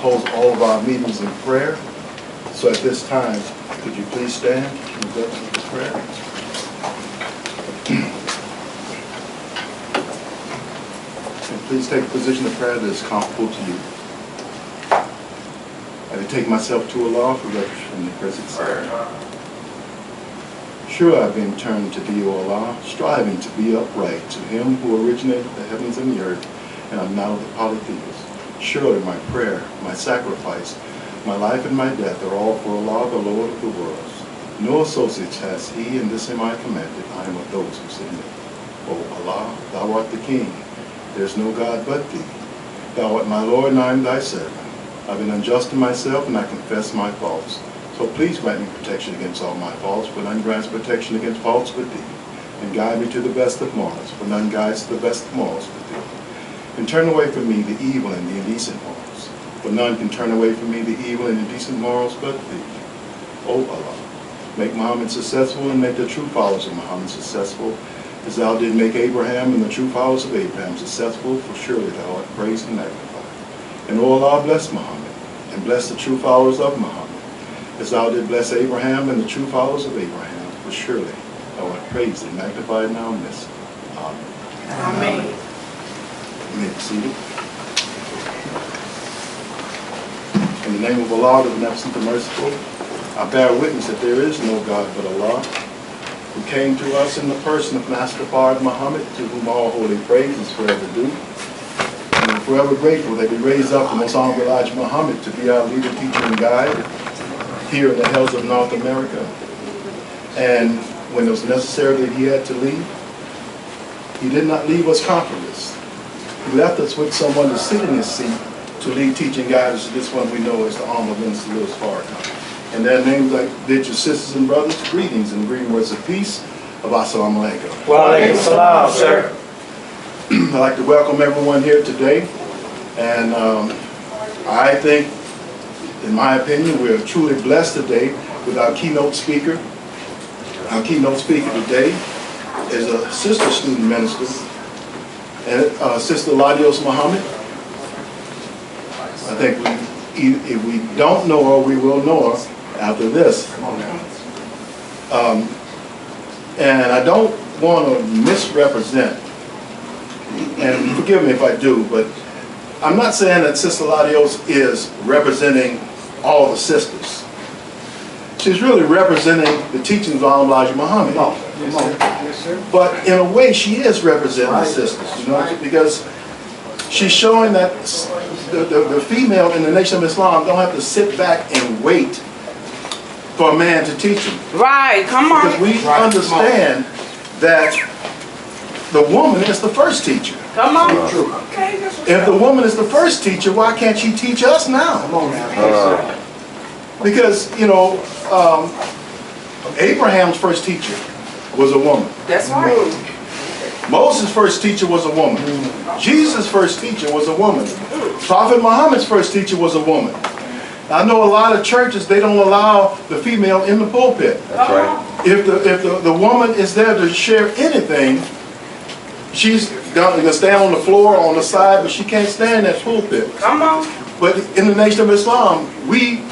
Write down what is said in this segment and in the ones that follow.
close all of our meetings in prayer. So at this time, could you please stand and go to the prayer? And please take a position of prayer that is comfortable to you. I take myself to Allah for refuge from the present sin. Sure, I've been turned to thee, O Allah, striving to be upright to him who originated the heavens and the earth, and I'm now the polytheist. Surely my prayer, my sacrifice, my life and my death are all for Allah, the Lord of the worlds. No associates has he, and this am I commanded. I am of those who submit. O Allah, thou art the King. There is no God but thee. Thou art my Lord, and I am thy servant. I've been unjust to myself, and I confess my faults. So please grant me protection against all my faults, for none grants protection against faults but thee. And guide me to the best of morals, for none guides to the best of morals but thee. And turn away from me the evil and the indecent morals, for none can turn away from me the evil and indecent morals but thee. O Allah, make Muhammad successful and make the true followers of Muhammad successful, as thou did make Abraham and the true followers of Abraham successful, for surely thou art praised and magnified. And O Allah, bless Muhammad, and bless the true followers of Muhammad, as thou did bless Abraham and the true followers of Abraham, for surely thou art praised and magnified now in this. Amen. Amen. You may be seated. In the name of Allah, the Beneficent, the Merciful, I bear witness that there is no God but Allah, who came to us in the person of Master Farrakhan Muhammad, to whom all holy praise is forever due. And we're forever grateful that he raised up the most honorable Elijah Muhammad to be our leader, teacher, and guide here in the hills of North America. And when it was necessary that he had to leave, he did not leave us comfortless. He left us with someone to sit in his seat to lead, teach, and guide us to this one we know as the Honorable Minister Louis Farrakhan. And their names, I bid your sisters and brothers greetings and greeting words of peace of Assalamu alaikum. Wa alaikum salam, sir. I'd like to welcome everyone here today. And I think, in my opinion, we're truly blessed today with our keynote speaker. Our keynote speaker today is a sister student minister, and Sister LaDios Muhammad. I think if we don't know her, we will know her after this. And I don't want to misrepresent, and forgive me if I do, but I'm not saying that Sister LaDios is representing all the sisters. She's really representing the teachings of Elijah Muhammad. Yes, sir. But in a way, she is representing the sisters, you know, because she's showing that the female in the Nation of Islam don't have to sit back and wait for a man to teach them. Right, come on. Because we understand that the woman is the first teacher. Come on. Okay, that's what's If the woman is the first teacher, why can't she teach us now? Come on now. Because, you know, Abraham's first teacher was a woman. That's right. Moses' first teacher was a woman. Jesus' first teacher was a woman. Prophet Muhammad's first teacher was a woman. I know a lot of churches, they don't allow the female in the pulpit. That's right. If the woman is there to share anything, she's going to stand on the floor or on the side, but she can't stand that pulpit. Come on. But in the Nation of Islam, we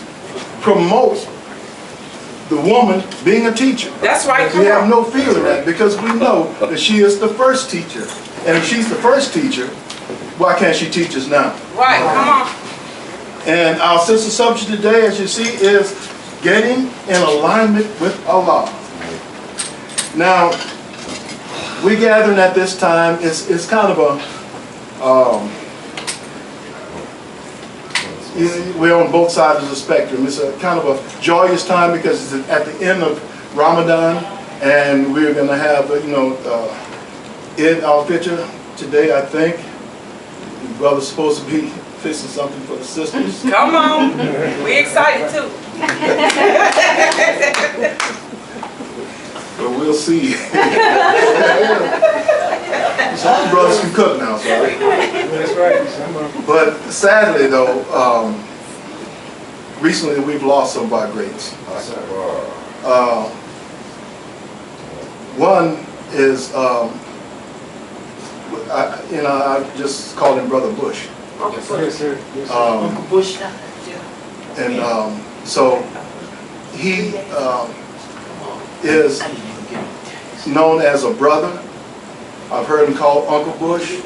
promote the woman being a teacher. That's right. We have no fear of that because we know that she is the first teacher. And if she's the first teacher, why can't she teach us now? Right, come on. And our sister subject today, as you see, is getting in alignment with Allah. Now, we gathering at this time, it's kind of a, we're on both sides of the spectrum. It's a kind of a joyous time because it's at the end of Ramadan, and we're going to have, you know, Eid al-Fitr today, I think. The brother's supposed to be fixing something for the sisters. Come on. We excited too. But we'll see. Some brothers can cook now, so. That's right. But sadly, though, recently we've lost some of our greats. One is, I just called him Brother Bush. Yes, sir. Yes, sir. Um, Bush. and so he is known as a brother. I've heard him called Uncle Bush.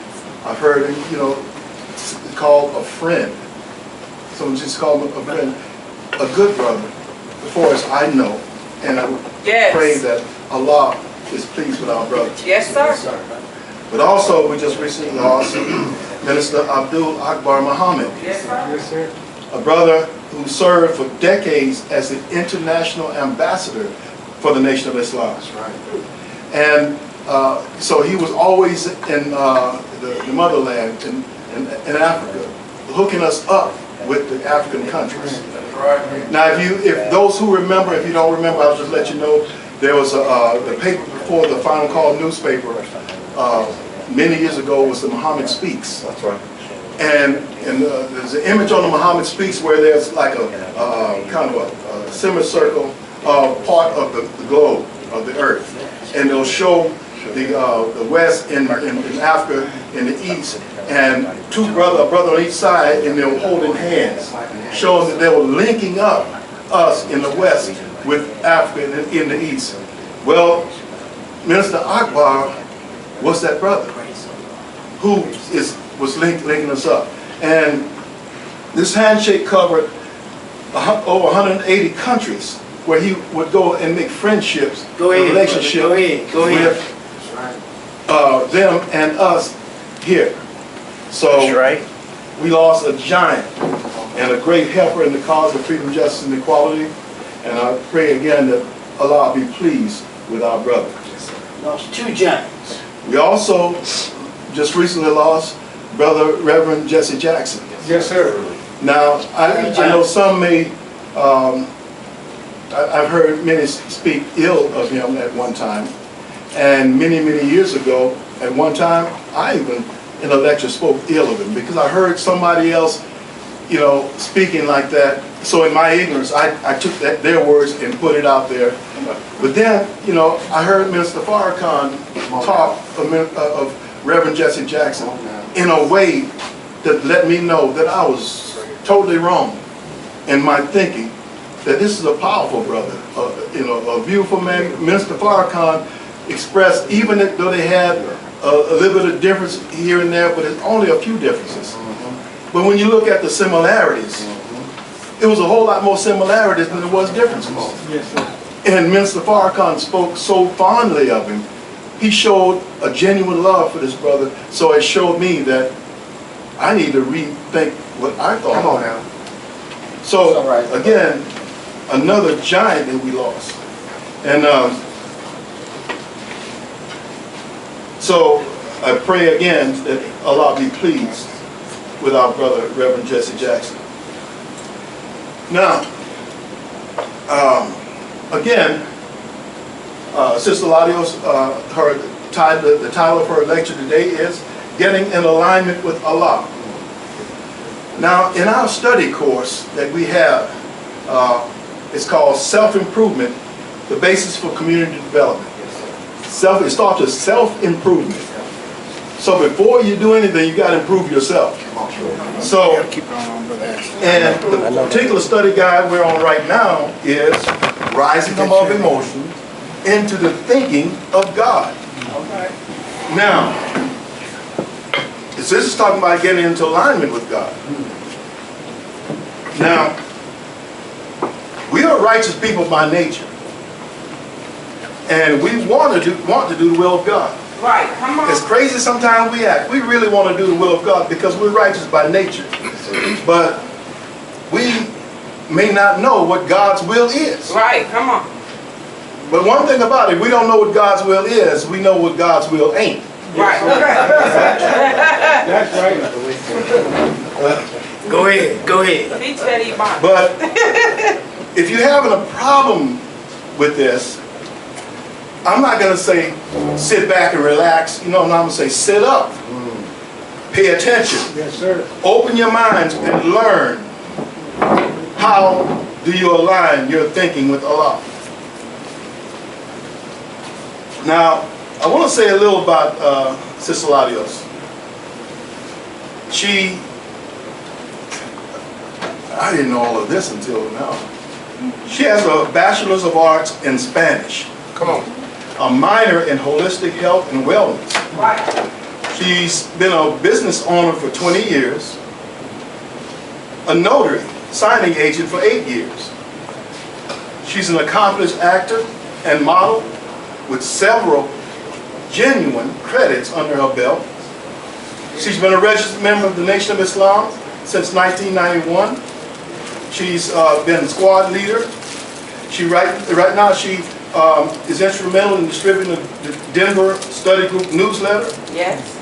I've heard him, called a friend. Someone just called him a friend, a good brother, as far as I know. And I pray that Allah is pleased with our brother. Yes, sir. But also, we just recently lost Minister Abdul Akbar Muhammad, Yes, sir. Yes, sir. a brother who served for decades as the international ambassador for the Nation of Islam. That's right. And so he was always in the motherland in Africa, hooking us up with the African countries. Now, if those who remember, if you don't remember, I'll just let you know, there was the paper before the Final Call newspaper many years ago was the Muhammad Speaks. That's right. And there's an image on the Muhammad Speaks where there's like a kind of a semicircle part of the globe, of the earth. And they'll show the West in Africa, in the East, and a brother on each side, and they were holding hands, showing that they were linking up us in the West with Africa in the East. Well, Minister Akbar was that brother who was linking us up. And this handshake covered over 180 countries where he would go and make friendships, relationships with them and us here. So we lost a giant and a great helper in the cause of freedom, justice, and equality. And I pray again that Allah be pleased with our brother. Lost two giants. We also just recently lost Brother Reverend Jesse Jackson. Yes, sir. Now, I know some may, I've heard many speak ill of him at one time. And many, many years ago, at one time, I even in a lecture spoke ill of him because I heard somebody else, speaking like that. So in my ignorance, I took their words and put it out there. But then, I heard Minister Farrakhan talk of Reverend Jesse Jackson in a way that let me know that I was totally wrong in my thinking that this is a powerful brother, a beautiful man. Minister Farrakhan expressed, even though they had a little bit of difference here and there, but it's only a few differences. But when you look at the similarities, it was a whole lot more similarities than there was differences. Yes, sir. And Minister Farrakhan spoke so fondly of him. He showed a genuine love for this brother, so it showed me that I need to rethink what I thought. Come on now. So, again, another giant that we lost. And so I pray again that Allah be pleased with our brother, Reverend Jesse Jackson. Now, again, Sister LaDios, the title of her lecture today is Getting in Alignment with Allah. Now, in our study course that we have, it's called Self-Improvement, the Basis for Community Development. It starts with self-improvement. So before you do anything, you got to improve yourself. So, and the particular study guide we're on right now is Rising Above Emotion into the Thinking of God. Now, this is talking about getting into alignment with God. Now, we are righteous people by nature. And we want to do the will of God. Right, come on. As crazy sometimes we act, we really want to do the will of God because we're righteous by nature. But we may not know what God's will is. Right, come on. But one thing about it, we don't know what God's will is, we know what God's will ain't. Right. That's right. Go ahead. Teach that Iman. But if you're having a problem with this, I'm not going to say sit back and relax. I'm going to say sit up. Pay attention. Yes, sir. Open your minds and learn how do you align your thinking with Allah. Now, I want to say a little about Sister LaDios. She I didn't know all of this until now. She has a Bachelor's of Arts in Spanish. Come on. A minor in holistic health and wellness. Right. She's been a business owner for 20 years, a notary, signing agent for 8 years. She's an accomplished actor and model with several genuine credits under her belt. She's been a registered member of the Nation of Islam since 1991. She's been squad leader. Right now she is instrumental in distributing the Denver Study Group newsletter. Yes.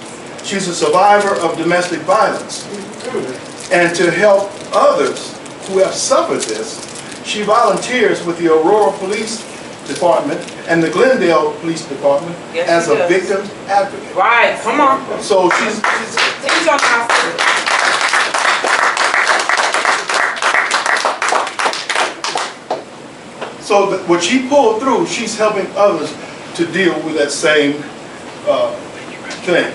She's a survivor of domestic violence. And to help others who have suffered this, she volunteers with the Aurora Police Department and the Glendale Police Department as a victim advocate. Right. Come on. So she's on my so what she pulled through, she's helping others to deal with that same thing.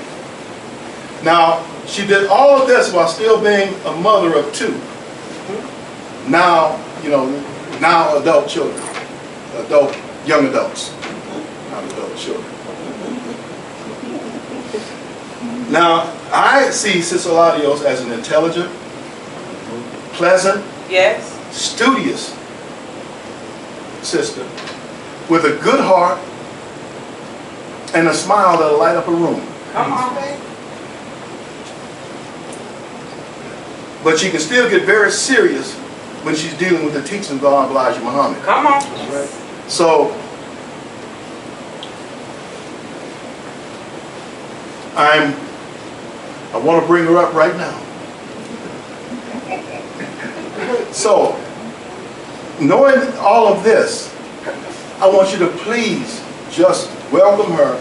Now, she did all of this while still being a mother of 2. Now, now adult children, young adults, not adult children. Now, I see Sister LaDios as an intelligent, pleasant, yes, studious sister with a good heart and a smile that'll light up a room. Come on. But she can still get very serious when she's dealing with the teachings of Elijah Muhammad. Come on. Right? So, I want to bring her up right now. So, knowing all of this, I want you to please just welcome her.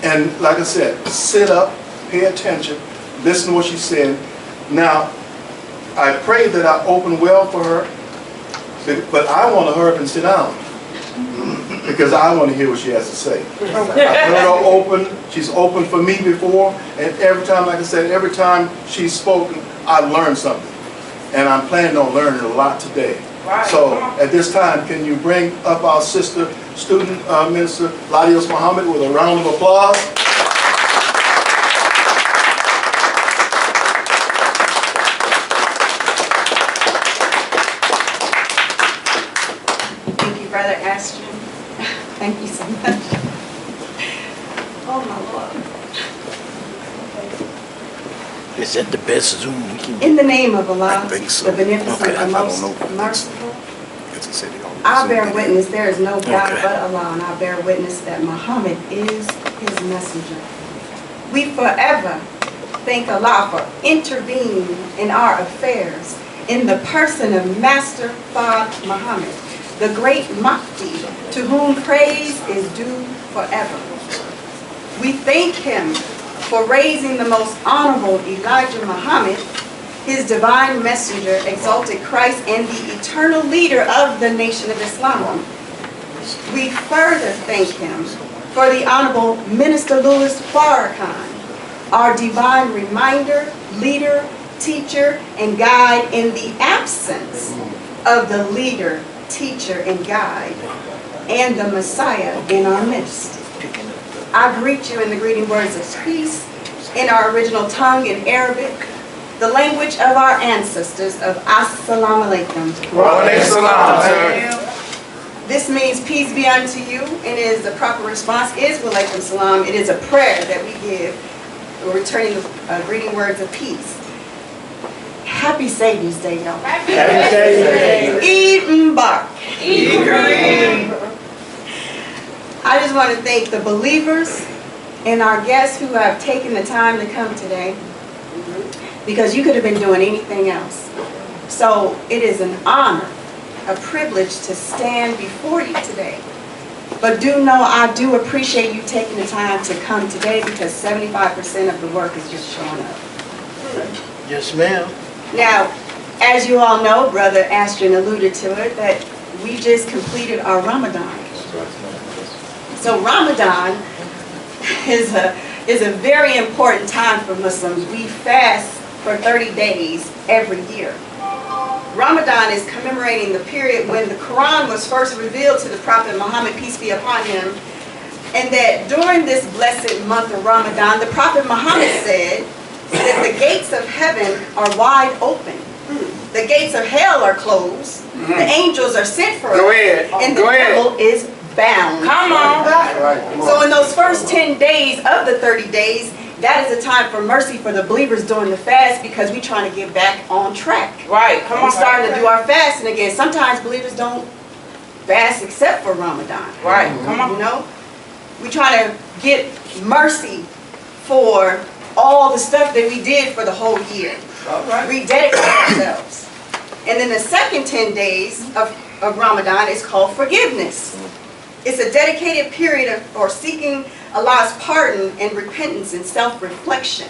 And like I said, sit up, pay attention, listen to what she's saying. Now, I pray that I open well for her, but I want to hurry up and sit down because I want to hear what she has to say. I've heard her open. She's opened for me before, and every time, like I said, every time she's spoken, I learned something. And I'm planning on learning a lot today. Right. So at this time, can you bring up our sister, student minister, LaDios Muhammad, with a round of applause? Thank you, Brother Ashton. Thank you so much. Oh, my Lord. Is that the best Zoom we can In the name of Allah, I think so. the beneficent Okay, I and don't most know. merciful, Because he said he always I Zoom bear in. witness there is no God Okay. but Allah, and I bear witness that Muhammad is his messenger. We forever thank Allah for intervening in our affairs in the person of Master Farrakhan Muhammad, the great Mahdi, to whom praise is due forever. We thank him for raising the most honorable Elijah Muhammad, his divine messenger, exalted Christ, and the eternal leader of the Nation of Islam. We further thank him for the Honorable Minister Louis Farrakhan, our divine reminder, leader, teacher, and guide in the absence of the leader, teacher, and guide, and the Messiah in our midst. I greet you in the greeting words of peace in our original tongue in Arabic, the language of our ancestors of Assalamu alaikum. Wa alaikum salam. This means peace be unto you, and is the proper response is wa alaikum salam. It is a prayer that we give, returning the greeting words of peace. Happy Sadie's Day, y'all. Happy Sadie's Day. Eid Mubarak. I just want to thank the believers and our guests who have taken the time to come today, because you could have been doing anything else. So it is an honor, a privilege to stand before you today. But do know I do appreciate you taking the time to come today, because 75% of the work is just showing up. Yes, ma'am. Now, as you all know, Brother Ashton alluded to it, that we just completed our Ramadan. So Ramadan is a very important time for Muslims. We fast for 30 days every year. Ramadan is commemorating the period when the Quran was first revealed to the Prophet Muhammad, peace be upon him, and that during this blessed month of Ramadan, the Prophet Muhammad said that the gates of heaven are wide open. The gates of hell are closed. The angels are sent for us. And the devil is bound. Come on. So in those first 10 days of the 30 days, that is a time for mercy for the believers during the fast, because we're trying to get back on track. Right. Come We're on. starting to do our fasting again. Sometimes believers don't fast except for Ramadan. Right. Come on. You know? We try to get mercy for all the stuff that we did for the whole year. All right. Rededicate ourselves. And then the second 10 days of Ramadan is called forgiveness. It's a dedicated period for seeking Allah's pardon and repentance and self-reflection.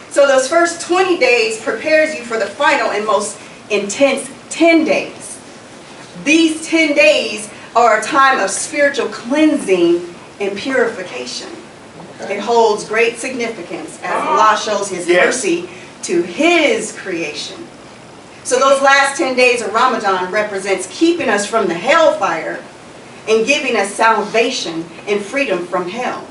So those first 20 days prepares you for the final and most intense 10 days. These 10 days are a time of spiritual cleansing and purification. It holds great significance as Allah shows His mercy to His creation. So those last 10 days of Ramadan represents keeping us from the hellfire and giving us salvation and freedom from hell.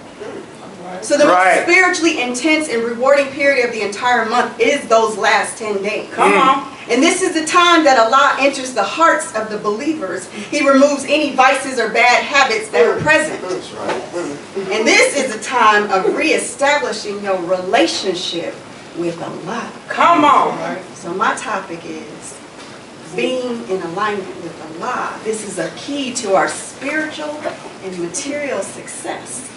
So the most spiritually intense and rewarding period of the entire month is those last 10 days. Come on. And this is the time that Allah enters the hearts of the believers. He removes any vices or bad habits that are present. And this is a time of reestablishing your relationship with Allah. Come on. So my topic is being in alignment with Allah. This is a key to our spiritual and material success.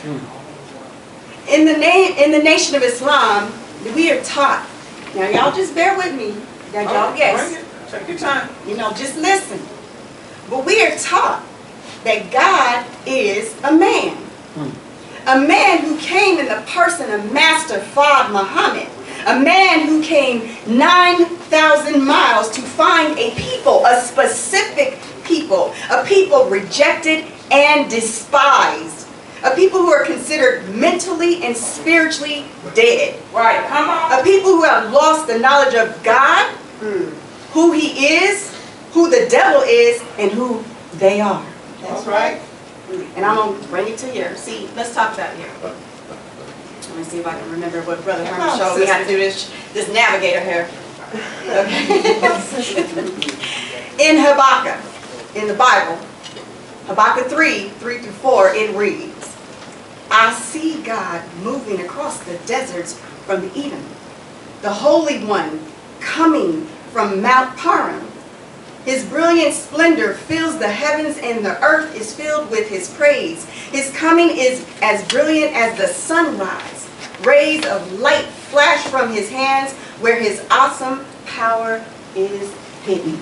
In the nation of Islam, we are taught. Now y'all just bear with me. Now y'all guess. Take your time. You know, just listen. But we are taught that God is a man. A man who came in the person of Master Fard Muhammad. A man who came 9,000 miles to find a people, a specific people, a people rejected and despised, a people who are considered mentally and spiritually dead, Right. Come on. a people who have lost the knowledge of God, who He is, who the devil is, and who they are. That's right. And I'm going to bring it to here. See, let's talk about here. Let me see if I can remember what Brother Herman showed me how to do this navigator here. Okay. In Habakkuk, in the Bible, Habakkuk 3:3-4, it reads, I see God moving across the deserts from Edom, the Holy One coming from Mount Paran. His brilliant splendor fills the heavens and the earth is filled with His praise. His coming is as brilliant as the sunrise. Rays of light flash from His hands where His awesome power is hidden.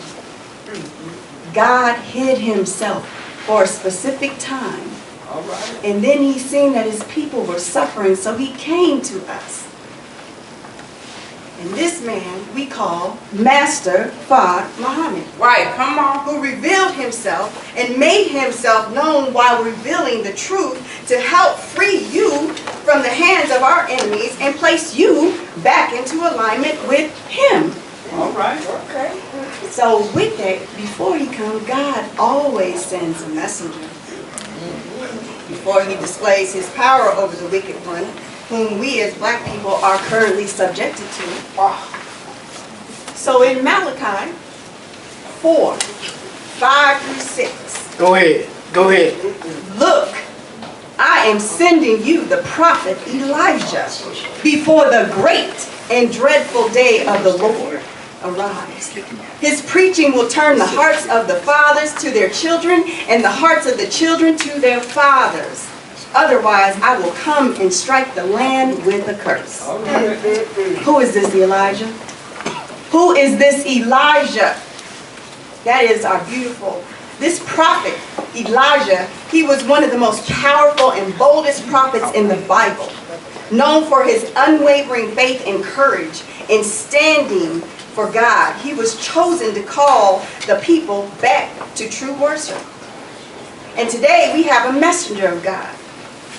God hid Himself for a specific time. All right. And then He seen that His people were suffering, so He came to us. And this man we call Master Fard Muhammad, Right. Come on. who revealed Himself and made Himself known while revealing the truth to help free you from the hands of our enemies and place you back into alignment with Him. All right. Okay. So with that, before He comes, God always sends a messenger. Before He displays His power over the wicked one, whom we as black people are currently subjected to. So in Malachi 4:5-6. Go ahead. Go ahead. Look, I am sending you the prophet Elijah before the great and dreadful day of the Lord arrives. His preaching will turn the hearts of the fathers to their children and the hearts of the children to their fathers. Otherwise, I will come and strike the land with a curse. All right. Who is this Elijah? Who is this Elijah? That is our beautiful. This prophet, Elijah, he was one of the most powerful and boldest prophets in the Bible, known for his unwavering faith and courage in standing for God. He was chosen to call the people back to true worship. And today we have a messenger of God.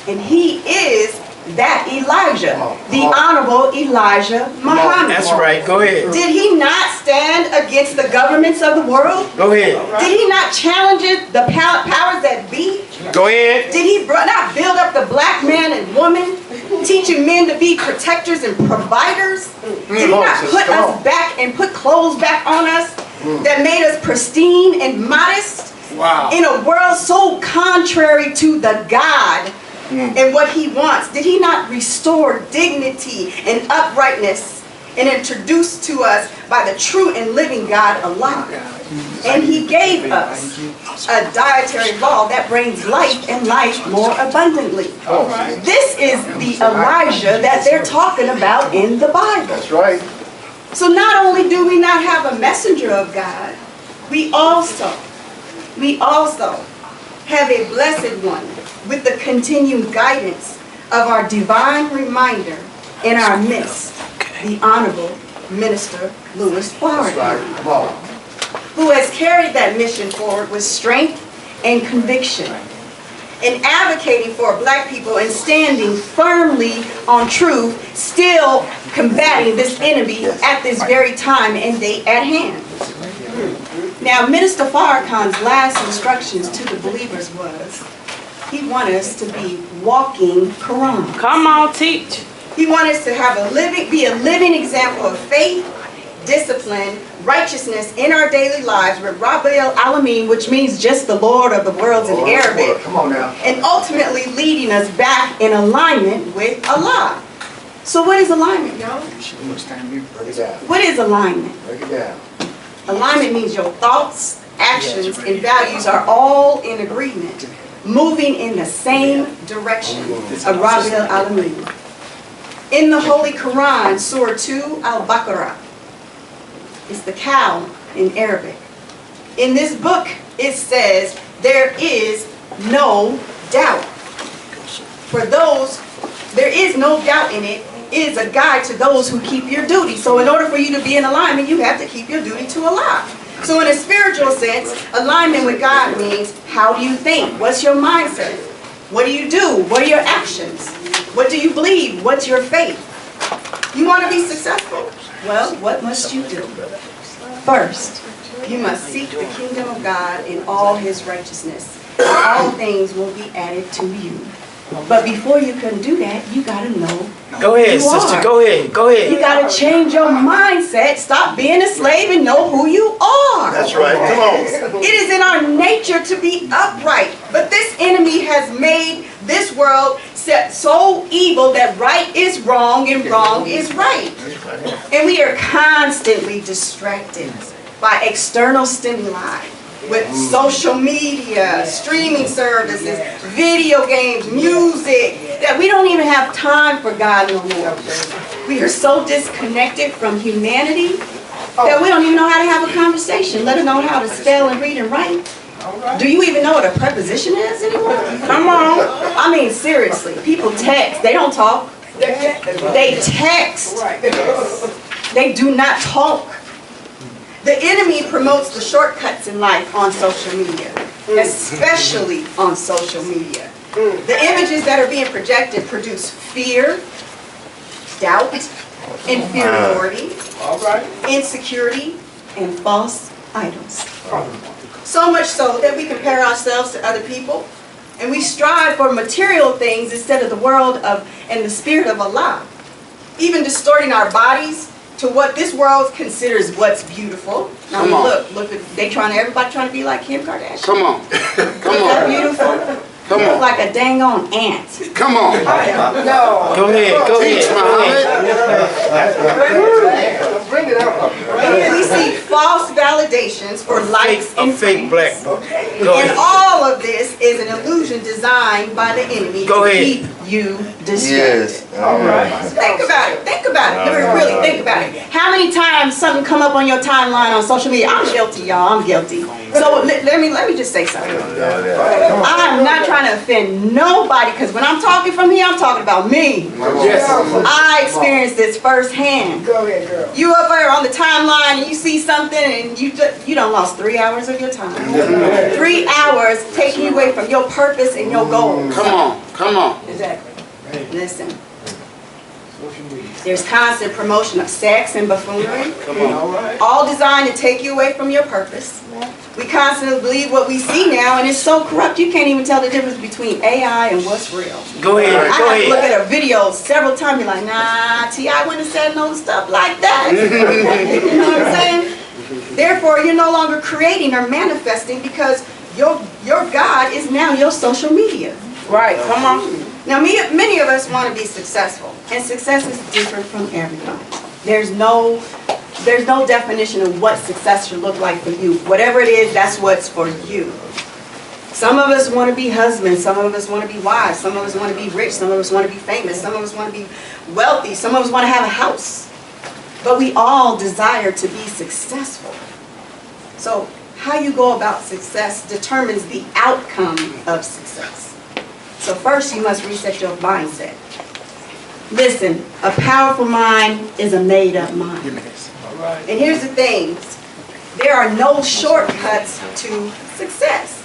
And he is that Elijah, the Honorable Elijah Muhammad. That's right. Go ahead. Did he not stand against the governments of the world? Go ahead. Did he not challenge the powers that be? Go ahead. Did he not build up the black man and woman, teaching men to be protectors and providers? Did he not put us back and put clothes back on us that made us pristine and modest? Wow. In a world so contrary to the God and what he wants, did he not restore dignity and uprightness and introduce to us by the true and living God Allah? And he gave us a dietary law that brings life and life more abundantly. This is the Elijah that they're talking about in the Bible. That's right. So not only do we not have a messenger of God, we also have a blessed one with the continued guidance of our divine reminder in our midst, the Honorable Minister Louis Farrakhan, who has carried that mission forward with strength and conviction in advocating for black people and standing firmly on truth, still combating this enemy at this very time and date at hand. Now, Minister Farrakhan's last instructions to the believers was, he wanted us to be walking Quran. Come on, teach. He wanted us to be a living example of faith, discipline, righteousness in our daily lives with Rabbil Alameen, which means just the Lord of the worlds in Arabic. Come on now. And ultimately leading us back in alignment with Allah. So what is alignment, y'all? Break it down. What is alignment? Break it down. Alignment means your thoughts, actions, and values are all in agreement, moving in the same direction of Rabbil Alameen. In the Holy Quran, Surah 2, Al-Baqarah, it's the cow in Arabic. In this book, it says, there is no doubt. For those, there is no doubt in it. It is a guide to those who keep your duty. So in order for you to be in alignment, you have to keep your duty to Allah. So in a spiritual sense, alignment with God means, how do you think? What's your mindset? What do you do? What are your actions? What do you believe? What's your faith? You want to be successful? Well, what must you do? First, you must seek the kingdom of God in all his righteousness. All things will be added to you. But before you can do that, you got to know Go ahead, who you sister. are. Go ahead. Go You ahead. got to change your mindset. Stop being a slave and know who you are. That's right. Come on. It is in our nature to be upright. But this enemy has made this world so evil that right is wrong and wrong is right. And we are constantly distracted by external stimuli with social media, streaming services, video games, music, that we don't even have time for God no more. We are so disconnected from humanity that we don't even know how to have a conversation, let alone how to spell and read and write. Do you even know what a preposition is anymore? Come on. I mean, seriously, people text, they don't talk. They text. They do not talk. The enemy promotes the shortcuts in life on social media, especially on social media. The images that are being projected produce fear, doubt, inferiority, insecurity, and false idols. So much so that we compare ourselves to other people, and we strive for material things instead of the world of and the spirit of Allah, even distorting our bodies to what this world considers what's beautiful. Now look, everybody trying to be like Kim Kardashian. Come on. Come Is that on. beautiful? Come You look on. like a dang on ant. Come on. Go ahead. Go Teach, ahead. Muhammad. We see false validations for likes and Fake black. friends. Go And ahead. all of this is an illusion designed by the enemy Go to ahead. keep you distracted. All right. Think about it. Think about it. Really think about it. How many times something come up on your timeline on social media? I'm guilty, y'all. I'm guilty. So let me just say something. I'm not trying to offend nobody, because when I'm talking from here, I'm talking about me. I experienced this firsthand. Go ahead, girl. You up there on the timeline and you see something and you done lost 3 hours of your time. 3 hours taking you away from your purpose and your goals. Come on. Come on. Exactly. Listen. There's constant promotion of sex and buffoonery, all designed to take you away from your purpose. We constantly believe what we see now, and it's so corrupt you can't even tell the difference between AI and what's real. Go ahead. I Go have to look ahead. at a video several times, be like, nah, T.I. wouldn't have said no stuff like that. You know what I'm saying? Therefore, you're no longer creating or manifesting because your God is now your social media. Right. Come on. Now, many of us want to be successful, and success is different from everybody. There's no definition of what success should look like for you. Whatever it is, that's what's for you. Some of us want to be husbands, some of us want to be wives, some of us want to be rich, some of us want to be famous, some of us want to be wealthy, some of us want to have a house. But we all desire to be successful. So how you go about success determines the outcome of success. So first you must reset your mindset. Listen, a powerful mind is a made-up mind. And here's the thing, there are no shortcuts to success.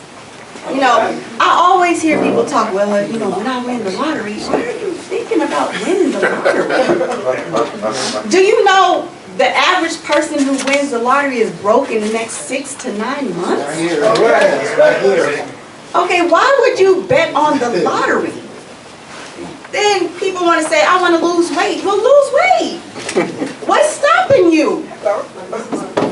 You know, I always hear people talk, well, you know, when I win the lottery, why are you thinking about winning the lottery? Do you know the average person who wins the lottery is broke in the next 6 to 9 months? Okay, why would you bet on the lottery? Then people want to say, I want to lose weight. Well, lose weight. What's stopping you?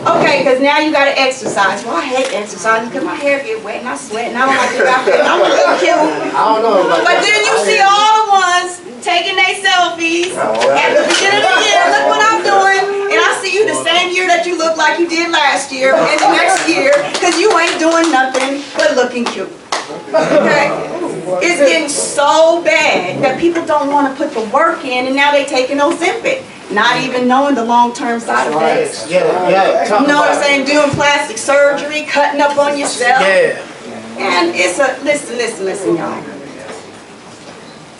Okay, because now you got to exercise. Well, I hate exercising because my hair get wet and I sweat and I don't like to get out there and I want to look cute. I don't know about But then you see all the ones taking their selfies at the beginning of the year. Look what I'm doing. And I see you the same year that you look like you did last year and the next year because you ain't doing nothing but looking cute. Okay? It's getting so bad that people don't want to put the work in and now they're taking Ozempic. Not even knowing the long-term side effects. Yeah. You know what I'm saying? Doing plastic surgery, cutting up on yourself. Yeah. And it's a, listen, y'all.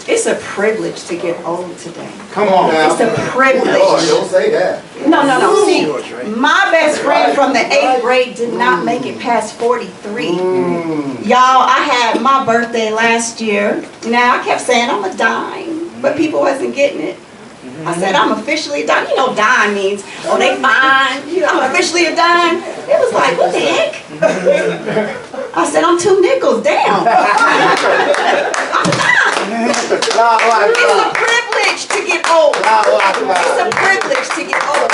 It's a privilege to get old today. Come on now. It's a privilege. Don't say that. No. See, my best friend from the 8th grade did not make it past 43. Y'all, I had my birthday last year. Now, I kept saying I'm a dime, but people wasn't getting it. I said, I'm officially a dime. You know dime means, oh, they fine. I'm officially a dime. It was like, what the heck? I said, I'm 2 nickels down. I'm a dime. It's a privilege to get old. It's a privilege to get old.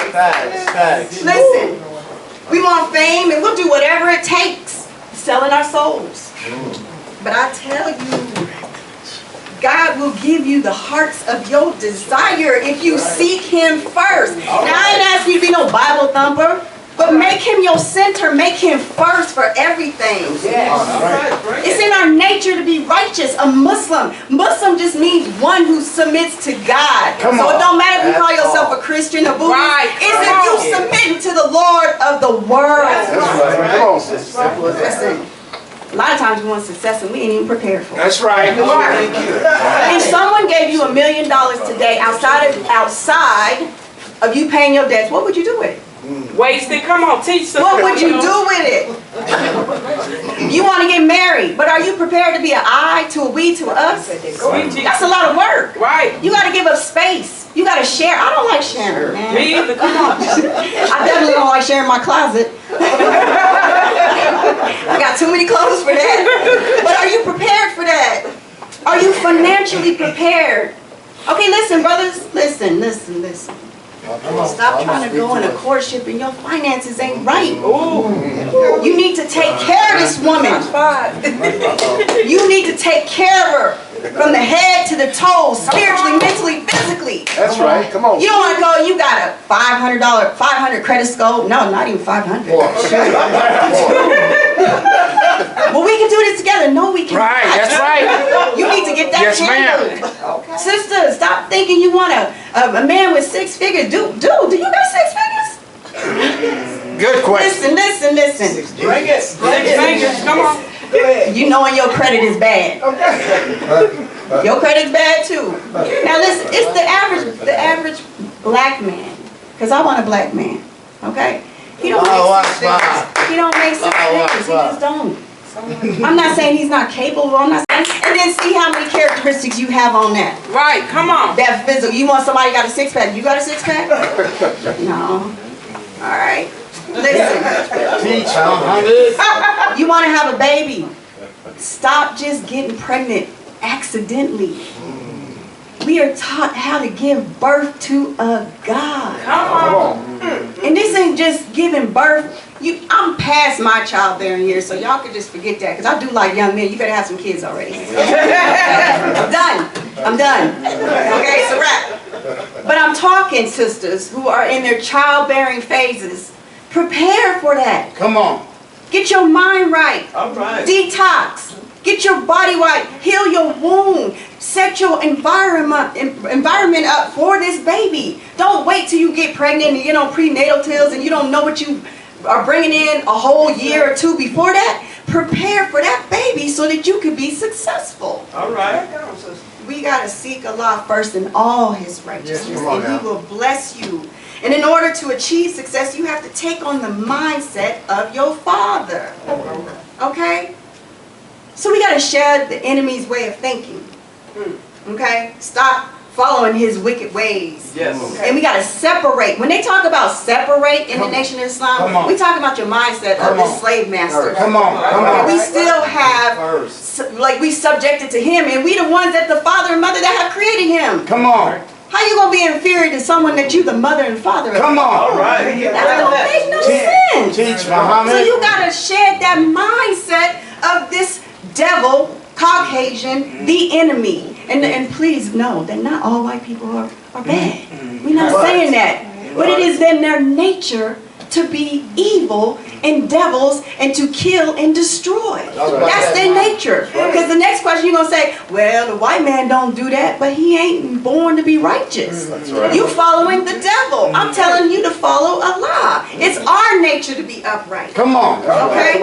Listen, we want fame and we'll do whatever it takes, selling our souls. But I tell you, God will give you the hearts of your desire if you seek Him first. Now, I ain't asking you to be no Bible thumper, but make Him your center. Make Him first for everything. It's in our nature to be righteous, a Muslim. Muslim just means one who submits to God. So it don't matter if you call yourself a Christian, a Buddhist. It's if you submit to the Lord of the world. Listen. A lot of times we want success and we ain't even prepared for it. That's right. If someone gave you $1 million today outside of you paying your debts, what would you do with it? Waste it. Come on, teach us. What would you do with it? You want to get married, but are you prepared to be an I to a we to a us? That's a lot of work. Right. You got to give up space. You got to share. I don't like sharing, man. Me either. Come on. I definitely don't like sharing my closet. I got too many clothes for that. But are you prepared for that? Are you financially prepared? Okay, listen, brothers. Listen. Stop trying to go in a courtship and your finances ain't right. You need to take care of this woman. You need to take care of her from the head to the toes, spiritually, mentally, physically. That's right. Come on. You don't want to go, you got a $500 credit score. No, not even 500. Well, we can do this together. No, we can't. Right, that's right. You need to get that handled. Sister, stop thinking you want a man with 6 figures. Dude, do you got 6 figures? Good question. Listen. Bring it. 6 fingers. Come on. You knowing your credit is bad. Your credit's bad too. Now listen, it's the average black man. Because I want a black man. Okay? He don't make 6 figures. He don't make 6 figures. He just don't. I'm not saying he's not capable. I'm not saying. And then see how many characteristics you have on that. Right, come on. That physical. You want somebody got a six pack? You got a six pack? No. All right. Listen. Teach, Muhammad. You want to have a baby? Stop just getting pregnant accidentally. We are taught how to give birth to a God. Come on. And this ain't just giving birth. I'm past my childbearing years, so y'all could just forget that. Because I do like young men. You better have some kids already. I'm done. Okay, it's a wrap. But I'm talking sisters who are in their childbearing phases. Prepare for that. Come on. Get your mind right. All right. Detox. Get your body right. Heal your wound. Set your environment up for this baby. Don't wait till you get pregnant and get on prenatal pills and you don't know what you are bringing in a whole year or two before that. Prepare for that baby so that you can be successful. All right. We got to seek Allah first in all His righteousness, Yes, come on and He will bless you. And in order to achieve success, you have to take on the mindset of your Father. Okay? So we got to shed the enemy's way of thinking. Okay? Stop following his wicked ways. Yes. And we got to separate. When they talk about separate in the Nation of Islam, we talk about your mindset of the slave master. Come on. We still have, like, we subjected to him, and we the ones that the father and mother that have created him. Come on. How you gonna be inferior to someone that you the mother and father of? Come on. All right. That don't make no sense. Teach, Muhammad. So you gotta shed that mindset of this devil, Caucasian, the enemy. And please know that not all white people are bad. We're not saying that. But it is in their nature to be evil and devils and to kill and destroy. That's their nature. Because the next question you're going to say, well, the white man don't do that, but he ain't born to be righteous. You following the devil. I'm telling you to follow Allah. It's our nature to be upright. Come on. Okay?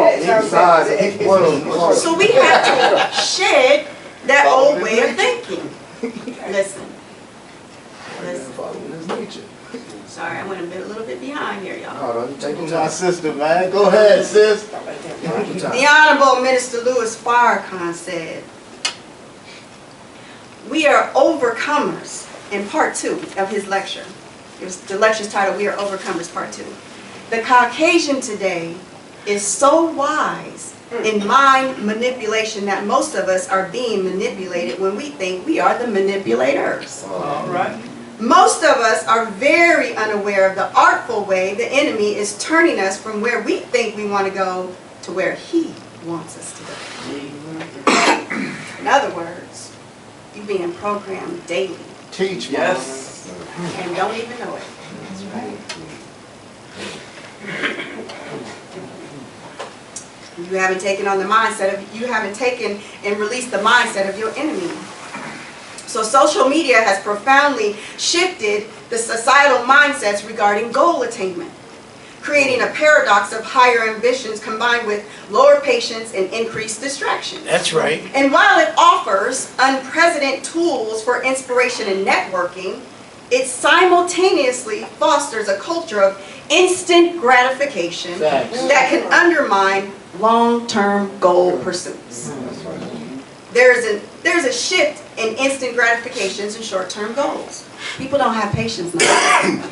So So we have to shed that old way of thinking. Listen. Sorry, I went a little bit behind here, y'all. Take my sister, man. Go ahead, sis. The Honorable Minister Louis Farrakhan said, we are overcomers in part 2 of his lecture. The lecture's titled, We Are Overcomers, part 2. The Caucasian today is so wise in mind manipulation that most of us are being manipulated when we think we are the manipulators. All right. Most of us are very unaware of the artful way the enemy is turning us from where we think we want to go to where he wants us to go. In other words, you're being programmed daily. Teach, yes. And don't even know it. That's right. You haven't taken on the mindset of, you haven't taken and released the mindset of your enemy. So social media has profoundly shifted the societal mindsets regarding goal attainment, creating a paradox of higher ambitions combined with lower patience and increased distraction. That's right. And while it offers unprecedented tools for inspiration and networking, it simultaneously fosters a culture of instant gratification that can undermine long-term goal pursuits. There's a shift in instant gratifications and short-term goals. People don't have patience now.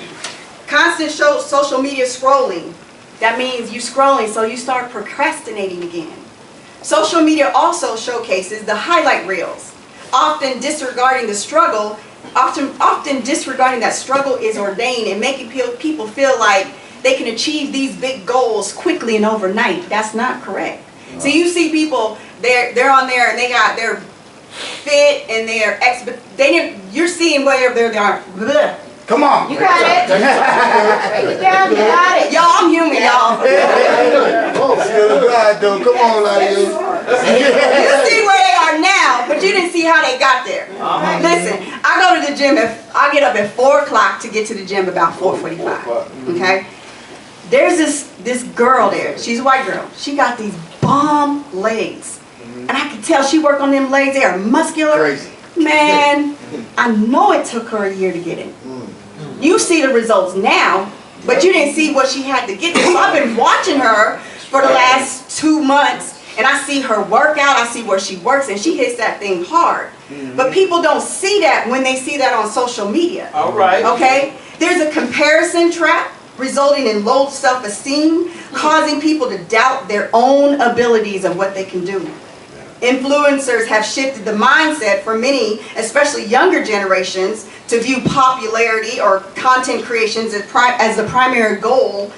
Constant social media scrolling. That means you scrolling, so you start procrastinating again. Social media also showcases the highlight reels, often disregarding the struggle, often disregarding that struggle is ordained and making people feel like they can achieve these big goals quickly and overnight. That's not correct. So you see people, they're on there and they're fit and you're seeing whatever they are. Blech. Come on. You got it. Break it down. You got it. Y'all, I'm human, y'all. Oh, still God, though. Come on, LaDios. You see where they are now, but you didn't see how they got there. Listen, I go to the gym, I get up at 4 o'clock to get to the gym about 4:45. Okay? There's this girl there. She's a white girl. She got these bomb legs. And I can tell she worked on them legs. They are muscular. Crazy. Man, I know it took her a year to get it. You see the results now, but you didn't see what she had to get to. So I've been watching her for the last 2 months, and I see her work out, I see where she works, and she hits that thing hard. But people don't see that when they see that on social media. All right. Okay? There's a comparison trap resulting in low self-esteem, causing people to doubt their own abilities of what they can do. Influencers have shifted the mindset for many, especially younger generations, to view popularity or content creations as the primary goal,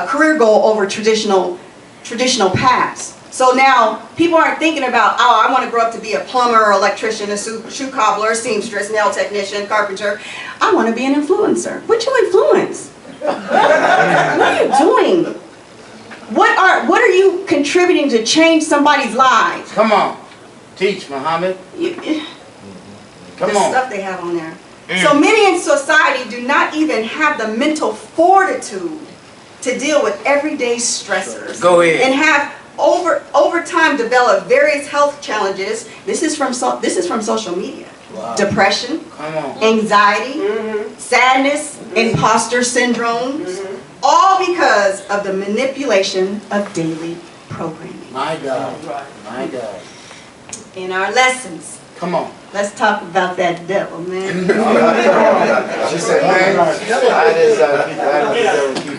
career goal over traditional paths. So now people aren't thinking about, oh, I want to grow up to be a plumber or electrician, a shoe cobbler, seamstress, nail technician, carpenter. I want to be an influencer. What you influence? What are you doing? What are you contributing to change somebody's lives? Come on. Teach, Muhammad. Come The on. stuff they have on there. So many in society do not even have the mental fortitude to deal with everyday stressors. Go ahead. And have over time develop various health challenges. This is from social media. Wow. Depression, Come on. anxiety, sadness, imposter syndrome, all because of the manipulation of daily programming. My God. My God. In our lessons, Come on. let's talk about that devil, man. She said, man,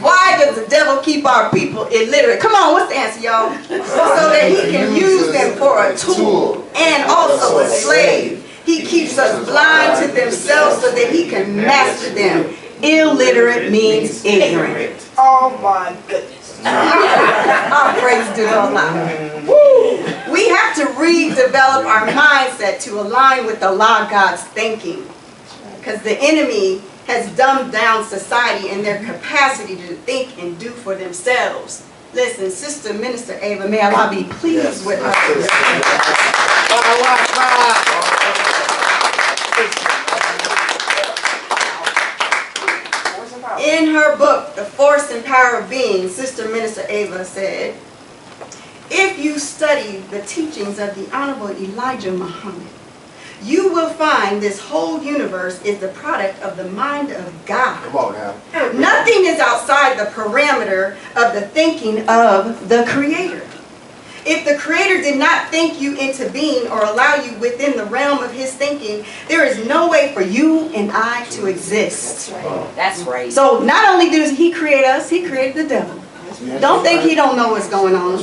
Why does the devil keep our people illiterate? Come on, what's the answer, y'all? So that he can use them for a tool and also a slave. He keeps us blind to themselves so that he can master them. Illiterate means ignorant. Oh my goodness. Our praise to the Lord. We have to redevelop our mindset to align with the law of God's thinking. Because the enemy has dumbed down society and their capacity to think and do for themselves. Listen, Sister Minister Ava, may Allah be pleased with her. In her book, The Force and Power of Being, Sister Minister Ava said, if you study the teachings of the Honorable Elijah Muhammad, you will find this whole universe is the product of the mind of God. come on now. Nothing is outside the parameter of the thinking of the Creator. If the Creator did not think you into being or allow you within the realm of His thinking, there is no way for you and I to exist. That's right. So not only does He create us, He created the devil. Don't think He don't know what's going on.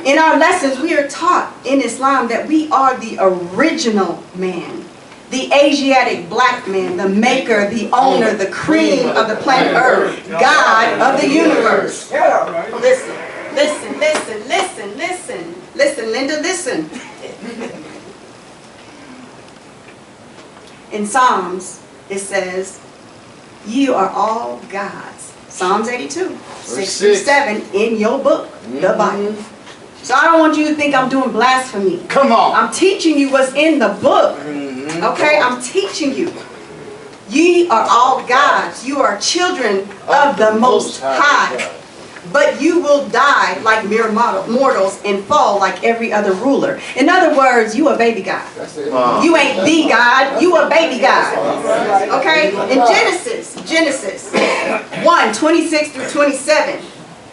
In our lessons, we are taught in Islam that we are the original man. The Asiatic black man, the maker, the owner, the cream of the planet Earth, God of the universe. Listen. Listen, listen, listen, listen. Listen, Linda, listen. In Psalms, it says, you are all God's. Psalms 82, 6 through 7 in your book, the Bible. So I don't want you to think I'm doing blasphemy. Come on. I'm teaching you what's in the book. Okay, I'm teaching you. Ye are all God's. You are children of the Most High. But you will die like mere mortals and fall like every other ruler. In other words, you a baby God. You ain't the God, you a baby God. Okay? In Genesis 1, 26 through 27.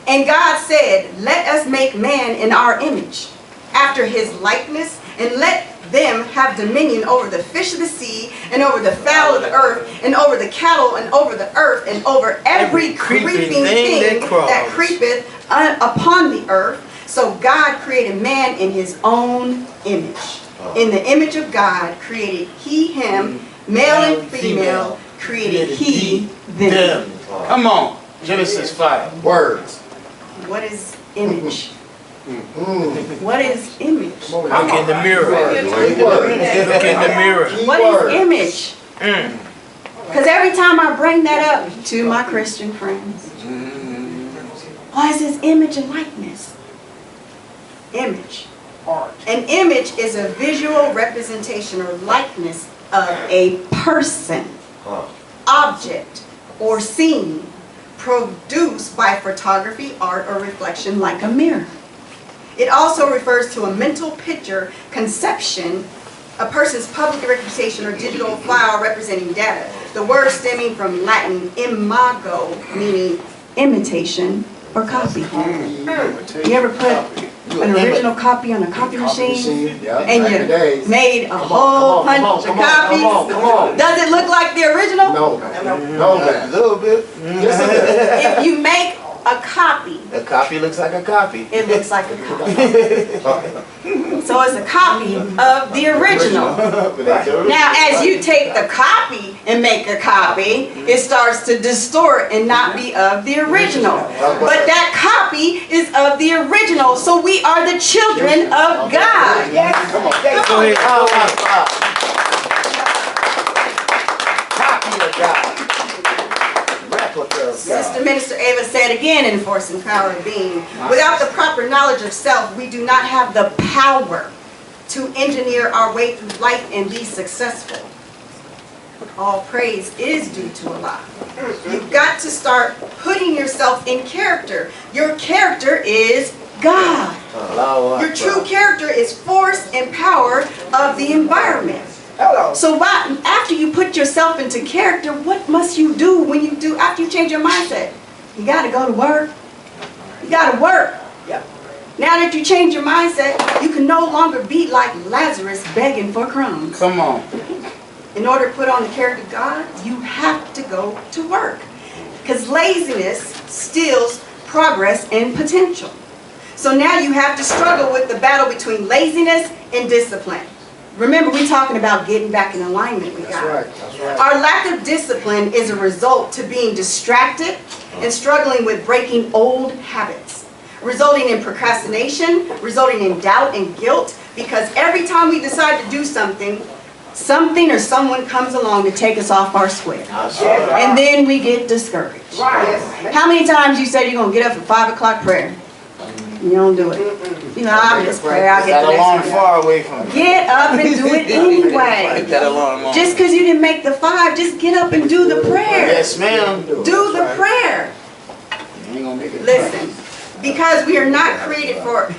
And God said, let us make man in our image, after his likeness, and let them have dominion over the fish of the sea, and over the fowl of the earth, and over the cattle, and over the earth, and over every creeping thing that creepeth upon the earth. So God created man in his own image. In the image of God created he him, male and female created he them. Come on. Genesis 5. Words. What is image? What is image? Look in the mirror. Look in the mirror. What is image? Because every time I bring that up to my Christian friends, what is this image and likeness? Image. An image is a visual representation or likeness of a person, object, or scene produced by photography, art, or reflection like a mirror. It also refers to a mental picture, conception, a person's public representation or digital file representing data. The word stemming from Latin imago, meaning imitation or copy. You ever put an original copy on a copy machine, Yeah, and back in the days. you made a Come whole on, bunch of copies? Come on. Does it look like the original? No, no, man. A little bit. Just a bit. If you make a copy, A copy looks like a copy. it looks like a copy. So it's a copy of the original. Now, as you take the copy and make a copy, it starts to distort and not be of the original. But that copy is of the original, so we are the children of God. Come on. Go ahead. Copy of God. Replica of Sister God. Minister Ava said again in Force and Power of Being, without the proper knowledge of self, we do not have the power to engineer our way through life and be successful. All praise is due to Allah. You've got to start putting yourself in character. Your character is God. Your true character is force and power of the environment. Hello. So after you put yourself into character, what must you do after you change your mindset? You got to go to work. You got to work. Yeah. Now that you change your mindset, you can no longer be like Lazarus begging for crumbs. Come on. In order to put on the character of God, you have to go to work. Because laziness steals progress and potential. So now you have to struggle with the battle between laziness and discipline. Remember, we're talking about getting back in alignment with God. That's right. Our lack of discipline is a result to being distracted and struggling with breaking old habits, resulting in procrastination, resulting in doubt and guilt, because every time we decide to do something, something or someone comes along to take us off our square. And then we get discouraged. Right. How many times you said you're going to get up for 5 o'clock prayer? You don't do it. You know, I'll just pray, I'll get That the alarm next one. far away from me. Get up and do it anyway. That alarm on. Just because you didn't make the 5, just get up and do the prayer. Yes, ma'am. Do the prayer. You ain't gonna make it. Listen, because we are not created for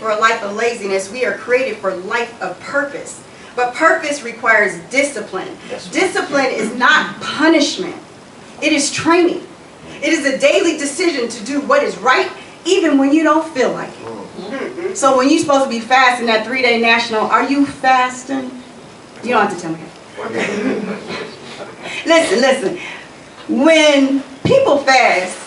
a life of laziness. We are created for a life of purpose. But purpose requires discipline. Discipline is not punishment. It is training. It is a daily decision to do what is right, even when you don't feel like it. So when you're supposed to be fasting that 3-day national, are you fasting? You don't have to tell me. Listen. When people fast,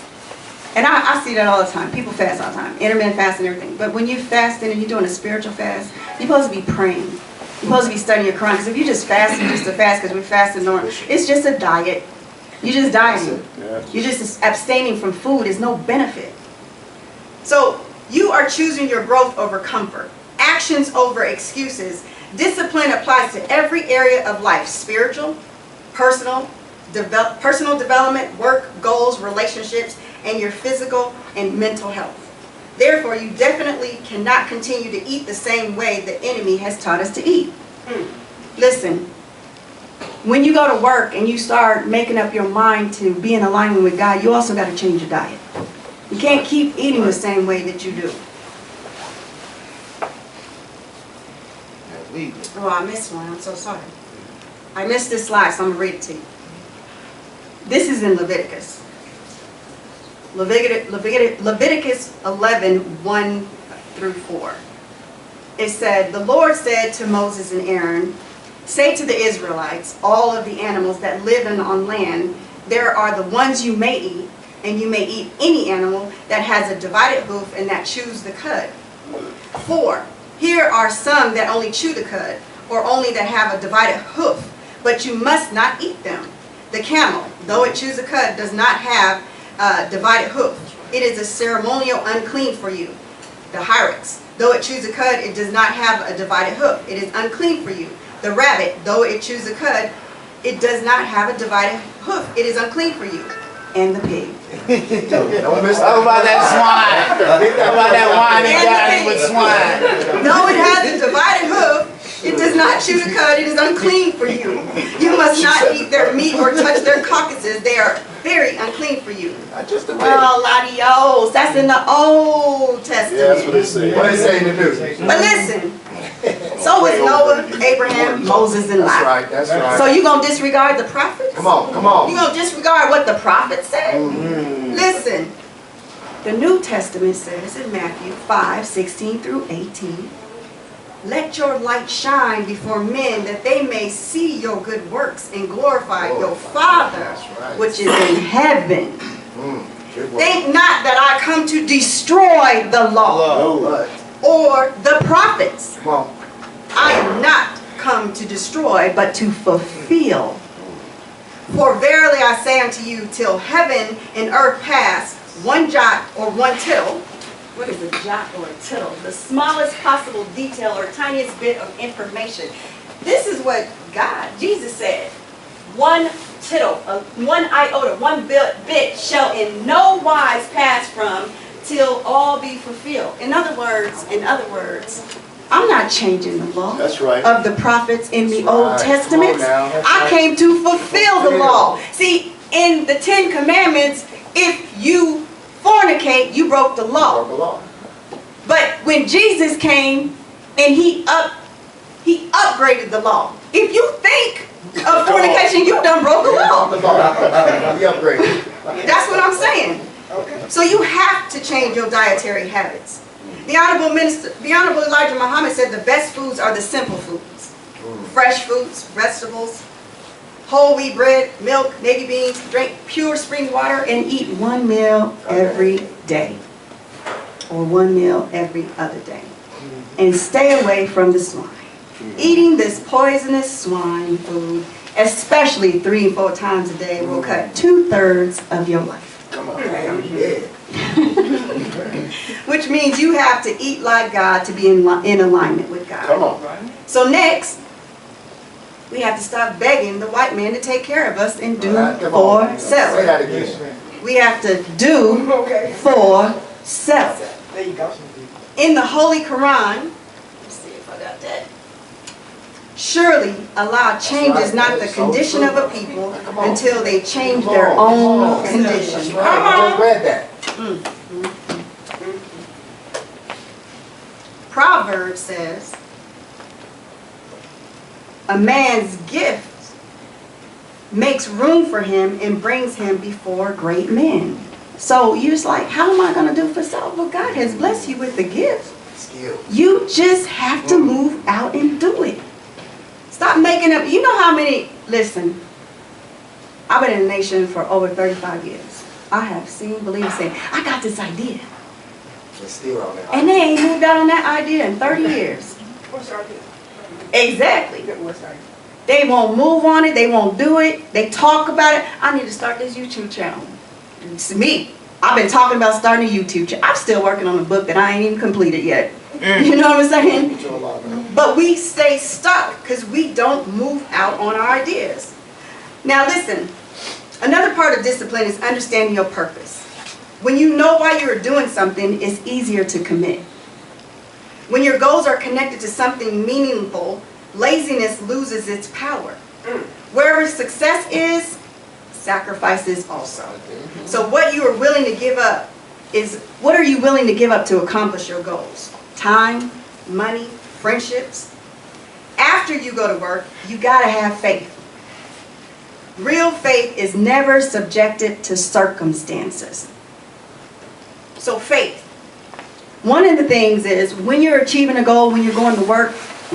and I see that all the time. People fast all the time. Intermittent fast and everything. But when you're fasting and you're doing a spiritual fast, you're supposed to be praying. You're supposed to be studying your Quran. Because if you just fast, just a fast because we're fasting normal, it's just a diet. You're just dieting. You're just abstaining from food. There's no benefit. So you are choosing your growth over comfort. Actions over excuses. Discipline applies to every area of life. Spiritual, personal development, work, goals, relationships, and your physical and mental health. Therefore, you definitely cannot continue to eat the same way the enemy has taught us to eat. Listen. When you go to work and you start making up your mind to be in alignment with God, you also got to change your diet. You can't keep eating the same way that you do. Oh, I missed one. I'm so sorry. I missed this slide, so I'm going to read it to you. This is in Leviticus. Leviticus 11, 1 through 4. It said, the Lord said to Moses and Aaron, say to the Israelites, all of the animals that live on land, there are the ones you may eat, and you may eat any animal that has a divided hoof and that chews the cud. 4, here are some that only chew the cud, or only that have a divided hoof, but you must not eat them. The camel, though it chews the cud, does not have a divided hoof. It is a ceremonial unclean for you. The hyrax, though it chews the cud, it does not have a divided hoof. It is unclean for you. The rabbit, though it chews the cud, it does not have a divided hoof. It is unclean for you. And the pig. Don't miss How about that swine? How about that wine and dining with swine? Though it has a divided hoof, it does not chew the cud. It is unclean for you. You must not eat their meat or touch their carcasses. They are very unclean for you. Just a bit. Well, LaDios, that's in the Old Testament. Yeah, that's what it says. What is saying to do? But listen, so was Noah, Abraham, Moses, and That's Lot. right, that's right. So you going to disregard the prophets? Come on, come on. You going to disregard what the prophets said? Listen, The New Testament says in Matthew 5:16 through 18, let your light shine before men that they may see your good works and glorify your Father which is in heaven. Think not that I come to destroy the law or the prophets. I am not come to destroy, but to fulfill. For verily I say unto you, till heaven and earth pass, one jot or one tittle. What is a jot or a tittle? The smallest possible detail or tiniest bit of information. This is what Jesus said. One tittle, one iota, one bit shall in no wise pass from till all be fulfilled. In other words, I'm not changing the law of the prophets in the Old Testament. I came to fulfill the law. See, in the 10 Commandments, if you fornicate, you broke the law. But when Jesus came and he upgraded the law. If you think of fornication, you done broke the law. That's what I'm saying. So you have to change your dietary habits. The Honorable Elijah Muhammad said the best foods are the simple foods. Fresh fruits, vegetables, whole wheat bread, milk, navy beans, drink pure spring water, and eat one meal every day. Or one meal every other day. And stay away from the swine. Eating this poisonous swine food, especially 3 and 4 times a day, will cut 2/3 of your life. Come on. Which means you have to eat like God to be in alignment with God. Come on. So next, we have to stop begging the white man to take care of us and do for self. Say that again. We have to do for self. There you go. In the Holy Quran, let's see if I got that. Surely Allah changes not the condition of a people until they change their own condition. I just read that. Proverbs says, a man's gift makes room for him and brings him before great men. So you're just like, how am I going to do for self? Well, God has blessed you with the gift. You just have to move out and do it. Stop making up. You know how many, listen, I've been in the nation for over 35 years. I have seen, believe, say, I got this idea. And they ain't moved out on that idea in 30 years. What's our idea? Exactly. What's our idea? They won't move on it. They won't do it. They talk about it. I need to start this YouTube channel. It's me. I've been talking about starting a YouTube channel. I'm still working on a book that I ain't even completed yet. You know what I'm saying? But we stay stuck because we don't move out on our ideas. Now listen, another part of discipline is understanding your purpose. When you know why you're doing something, it's easier to commit. When your goals are connected to something meaningful, laziness loses its power. Wherever success is, sacrifice is also. So what you are willing to give up is, what are you willing to give up to accomplish your goals? Time, money, friendships. After you go to work, you got to have faith. Real faith is never subjected to circumstances. So faith. One of the things is when you're achieving a goal, when you're going to work,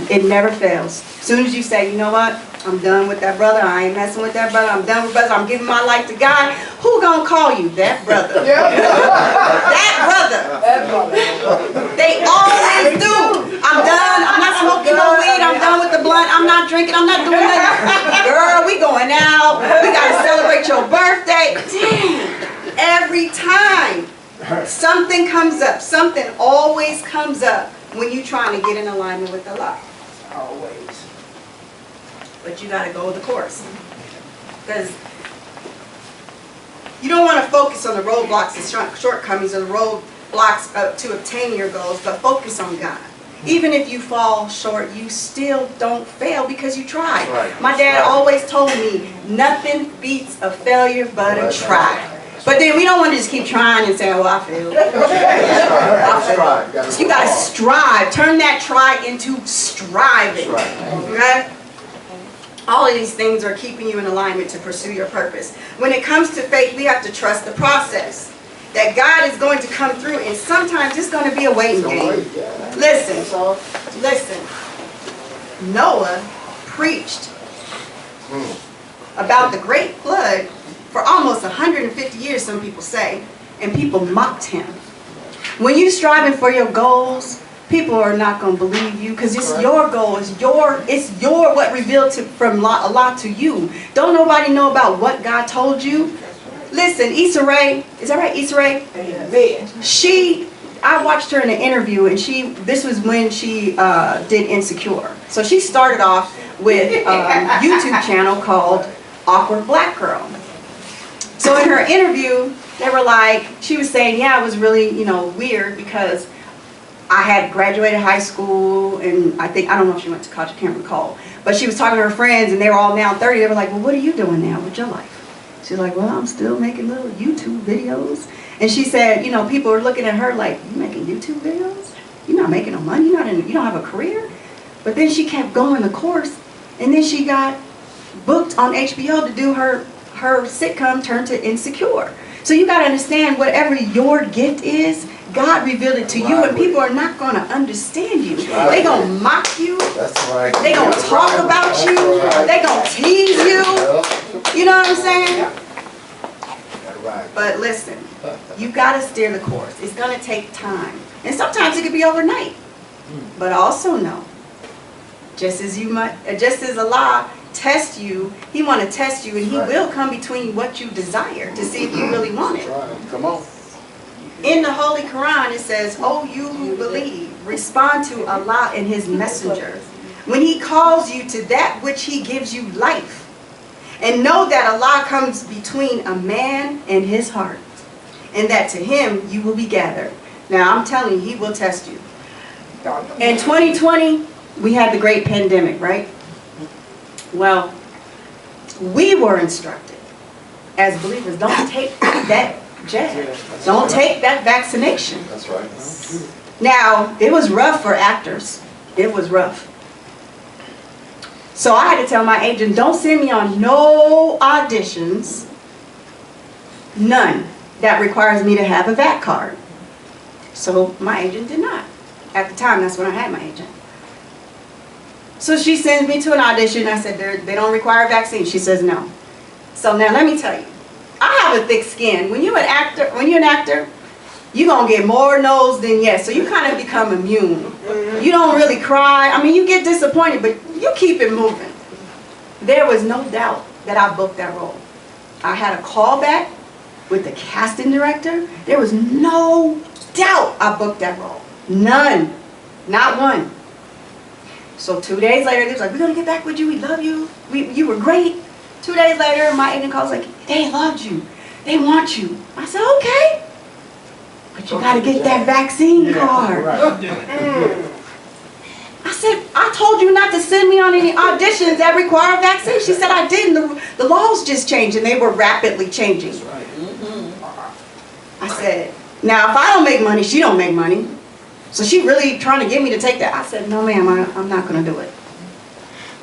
it never fails. As soon as you say, you know what, I'm done with that brother, I ain't messing with that brother, I'm done with brothers, I'm giving my life to God, who gonna call you? That brother. That brother. They always do. I'm done, I'm not smoking no weed, I'm done with the blunt, I'm not drinking, I'm not doing nothing. Girl, we going out, we gotta celebrate your birthday. Damn. Every time something comes up, something always comes up when you're trying to get in alignment with Allah. Always. But you got to go the course. Because you don't want to focus on the roadblocks and shortcomings or the roadblocks to obtain your goals, but focus on God. Even if you fall short, you still don't fail because you tried. Right. My dad always told me, nothing beats a failure but a try. But then we don't want to just keep trying and say, oh, I failed. So you got to strive. Turn that try into striving. Okay? All of these things are keeping you in alignment to pursue your purpose. When it comes to faith, we have to trust the process. that God is going to come through, and sometimes it's going to be a waiting game. Listen, Noah preached about the great flood for almost 150 years, some people say, and people mocked him. When you're striving for your goals, people are not going to believe you because it's your goal. It's your what revealed from Allah to you. Don't nobody know about what God told you. Listen, Issa Rae, is that right, Issa Rae? Amen. I watched her in an interview, and this was when she did Insecure. So she started off with a YouTube channel called Awkward Black Girl. So in her interview, they were like, she was saying, yeah, it was really, weird because I had graduated high school, and I don't know if she went to college, I can't recall. But she was talking to her friends, and they were all now 30. They were like, well, what are you doing now with your life? She's like, well, I'm still making little YouTube videos. And she said, people are looking at her like, you making YouTube videos? You're not making no money? You don't have a career? But then she kept going the course, and then she got booked on HBO to do her sitcom turned to Insecure. So you got to understand, whatever your gift is, God revealed it to you, and people are not going to understand you. They're going to mock you. That's right. They're going to talk about you. They're going to tease you. You know what I'm saying? But listen, you got to steer the course. It's going to take time. And sometimes it could be overnight. But also know, just as Allah tests you, He want to test you, and He will come between what you desire to see if you really want it. Come on. In the Holy Quran, it says, "Oh, you who believe, respond to Allah and His messenger when He calls you to that which He gives you life. And know that Allah comes between a man and his heart, and that to Him you will be gathered." Now, I'm telling you, He will test you. In 2020, we had the great pandemic, right? Well, we were instructed as believers, don't take that jab. Don't take that vaccination. That's right. Now, it was rough for actors. It was rough. So I had to tell my agent, don't send me on no auditions, none, that requires me to have a VAC card. So my agent did not. At the time, that's when I had my agent. So she sends me to an audition. I said, they don't require a vaccine. She says no. So now let me tell you, I have a thick skin. When you're an actor, you're going to get more no's than yes. So you kind of become immune. You don't really cry. I mean, you get disappointed, but you keep it moving. There was no doubt that I booked that role. I had a call back with the casting director. There was no doubt I booked that role. None. Not one. So 2 days later, they was like, we're going to get back with you. We love you. You were great. 2 days later, my agent calls like, they loved you. They want you. I said, okay. But you got to get that vaccine card. I said, I told you not to send me on any auditions that require a vaccine. She said, I didn't. The laws just changed, and they were rapidly changing. I said, now if I don't make money, she don't make money. So she really trying to get me to take that. I said, no ma'am, I'm not going to do it.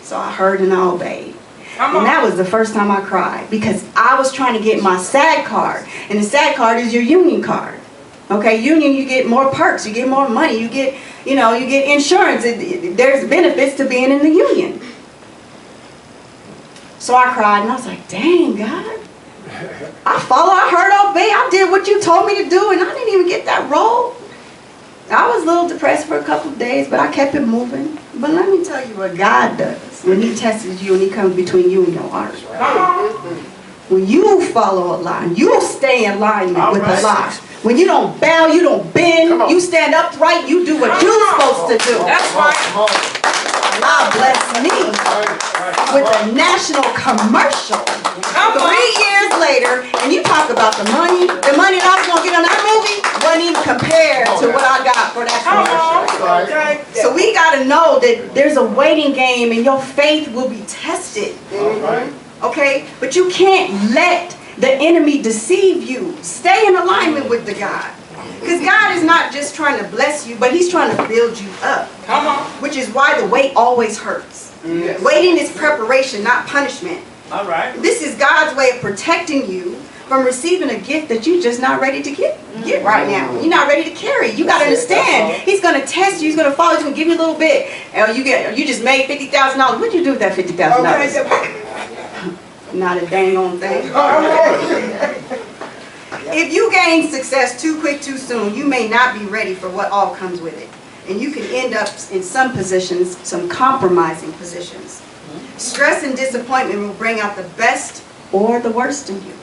So I heard and I obeyed. And that was the first time I cried, because I was trying to get my SAG card. And the SAG card is your union card. Okay, union, you get more perks, you get more money, you get insurance. There's benefits to being in the union. So I cried, and I was like, dang, God. I heard, obey, I did what you told me to do, and I didn't even get that role. I was a little depressed for a couple of days, but I kept it moving. But let me tell you what God does when He tests you and He comes between you and your heart. When you follow Allah, and you stay in alignment with Allah. When you don't bow, you don't bend, you stand upright, you do what you're supposed to do. That's right. Allah bless me with a national commercial 3 years later, and you talk about the money that I was going to get on that movie wasn't even compared to what I got for that commercial. So we got to know that there's a waiting game, and your faith will be tested. Okay? But you can't let the enemy deceive you. Stay in alignment with the God. Because God is not just trying to bless you, but He's trying to build you up. Come on. Which is why the wait always hurts. Yes. Waiting is preparation, not punishment. All right. This is God's way of protecting you from receiving a gift that you're just not ready to get right now. You're not ready to carry. You got to understand. He's going to test you. He's going to follow you. He's going to give you a little bit. And you just made $50,000. What'd you do with that $50,000? Not a dang on thing. If you gain success too quick, too soon, you may not be ready for what all comes with it. And you can end up in some positions, some compromising positions. Stress and disappointment will bring out the best or the worst in you.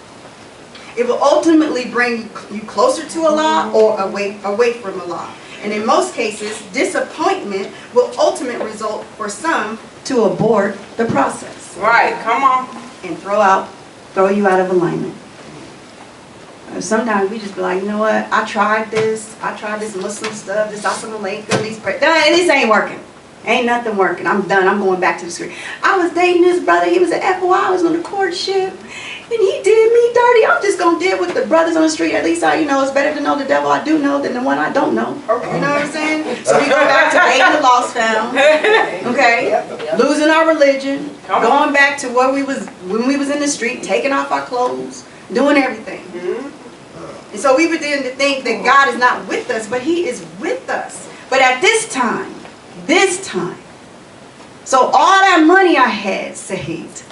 It will ultimately bring you closer to Allah or away from Allah. And in most cases, disappointment will ultimately result for some to abort the process. Right, come on. And throw you out of alignment. Sometimes we just be like, you know what? I tried this Muslim stuff, this Assalamualaikum, these prayers, and this ain't working. Ain't nothing working. I'm done. I'm going back to the street. I was dating this brother. He was an FOI. I was on the courtship. And he did me dirty. I'm just going to deal with the brothers on the street. At least it's better to know the devil I do know than the one I don't know. You know what I'm saying? So we go back to dating the lost found. Okay? Losing our religion. Going back to when we was in the street, taking off our clothes, doing everything. And so we begin to think that God is not with us, but He is with us. But at this time, so all that money I had, Saheed,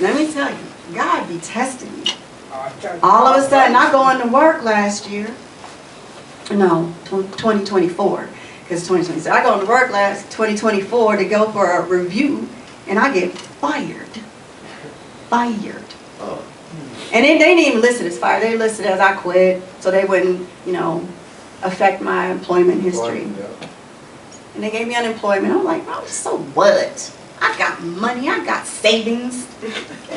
let me tell you, God be testing me. All of a sudden, I go into work last year. No, 2024. Because 2026. I go into work 2024 to go for a review, and I get fired. And they didn't even list it as fired. They listed it as I quit, so they wouldn't, affect my employment history. And they gave me unemployment. I'm like, oh, so what? I got money. I got savings.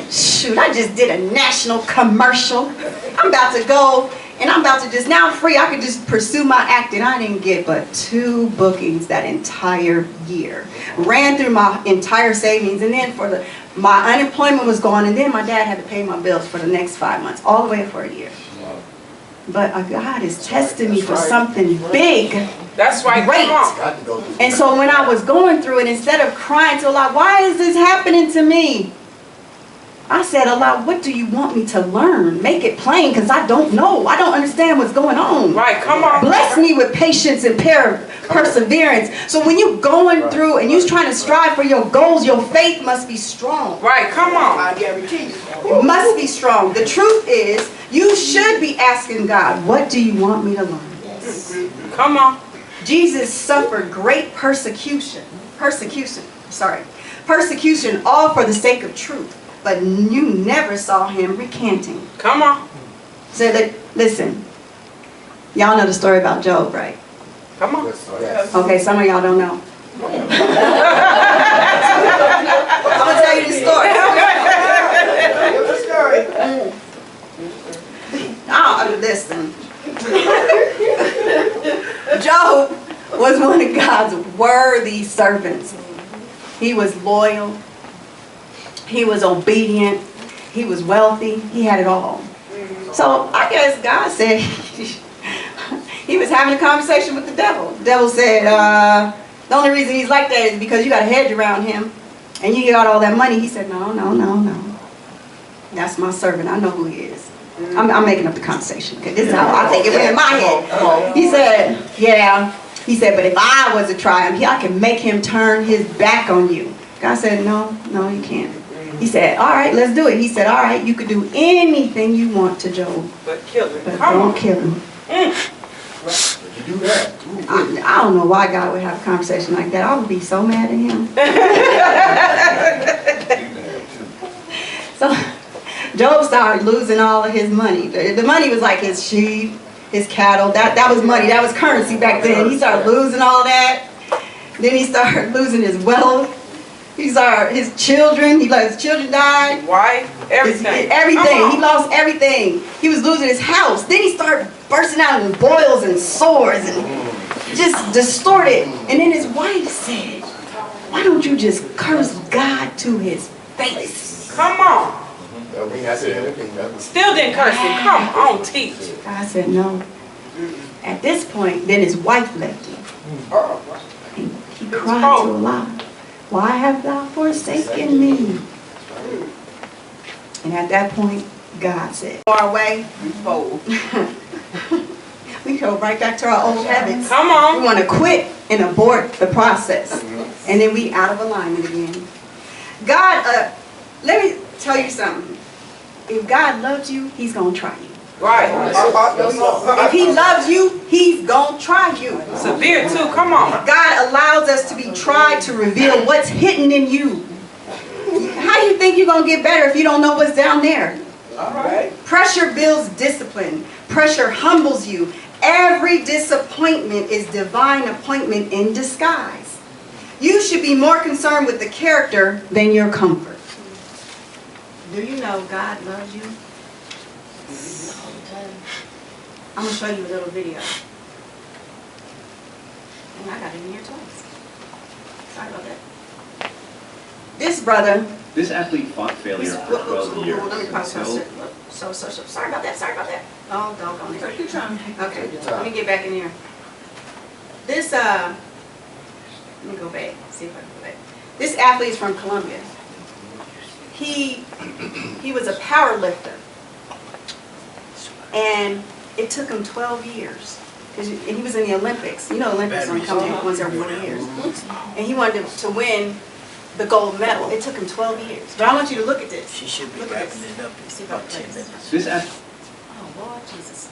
Shoot, I just did a national commercial. I'm about to go, and I'm about to now I'm free. I could just pursue my acting. I didn't get but 2 bookings that entire year. Ran through my entire savings, and then my unemployment was gone, and then my dad had to pay my bills for the next 5 months, all the way for a year. But God is testing me for something big. That's right. Great. And so when I was going through it, instead of crying to Allah, why is this happening to me? I said, Allah, what do you want me to learn? Make it plain, because I don't know. I don't understand what's going on. Right, come on. Bless me with patience and perseverance. So when you're going through and you're trying to strive for your goals, your faith must be strong. Right, come on. I guarantee you. It must be strong. The truth is, you should be asking God, what do you want me to learn? Come on. Jesus suffered great persecution, all for the sake of truth. But you never saw Him recanting. Come on. So listen, y'all know the story about Job, right? Come on. Okay, some of y'all don't know. I'm going to tell you the story. Listen. Job was one of God's worthy servants. He was loyal. He was obedient. He was wealthy. He had it all. So I guess God said he was having a conversation with the devil. The devil said, the only reason he's like that is because you got a hedge around him and you got all that money. He said, no. That's my servant. I know who he is. I'm making up the conversation because this is how I think it went in my head. He said, yeah. He said, but if I was to try him, I can make him turn his back on you. God said, no, you can't. He said, all right, let's do it. He said, all right, you can do anything you want to Job. But kill him. But don't kill him. You do that. I don't know why God would have a conversation like that. I would be so mad at him. So Job started losing all of his money. The money was like his sheep, his cattle. That was money. That was currency back then. He started losing all that. Then he started losing his wealth. He started his children. His children died. Wife, everything. Everything. He lost everything. He was losing his house. Then he started bursting out in boils and sores and just distorted. And then his wife said, why don't you just curse God to his face? Come on. Still didn't curse him. Come on, teach. God said no. At this point, then his wife left him. And he cried to Allah, why have thou forsaken me? And at that point, God said. Our way, Fold. we go right back to our old habits. Come We on. want to quit and abort the process. And then we out of alignment again. God, let me tell you something. If God loves you, he's going to try you. Right. If he loves you, he's going to try you. Severe too. Come on. God allows us to be tried to reveal what's hidden in you. How do you think you're going to get better if you don't know what's down there? All right. Pressure builds discipline. Pressure humbles you. Every disappointment is divine appointment in disguise. You should be more concerned with the character than your comfort. Do you know God loves you? I'm going to show you a little video. And I got it in here twice. Sorry about that. This brother. This athlete fought failure for 12 years Let me pause. until... Sorry about that. Sorry about that. Oh, doggone it. Okay, let me get back in here. This, let me go back. See if I can go back. This athlete is from Colombia. He was a power lifter. And it took him 12 years. And he was in the Olympics. You know Olympics only come once every 40 years. And he wanted to win the gold medal. It took him 12 years. But I want you to look at this. She should be Look at wrapping this. it up in See if I about can 10 play this. minutes. Oh, Lord Jesus.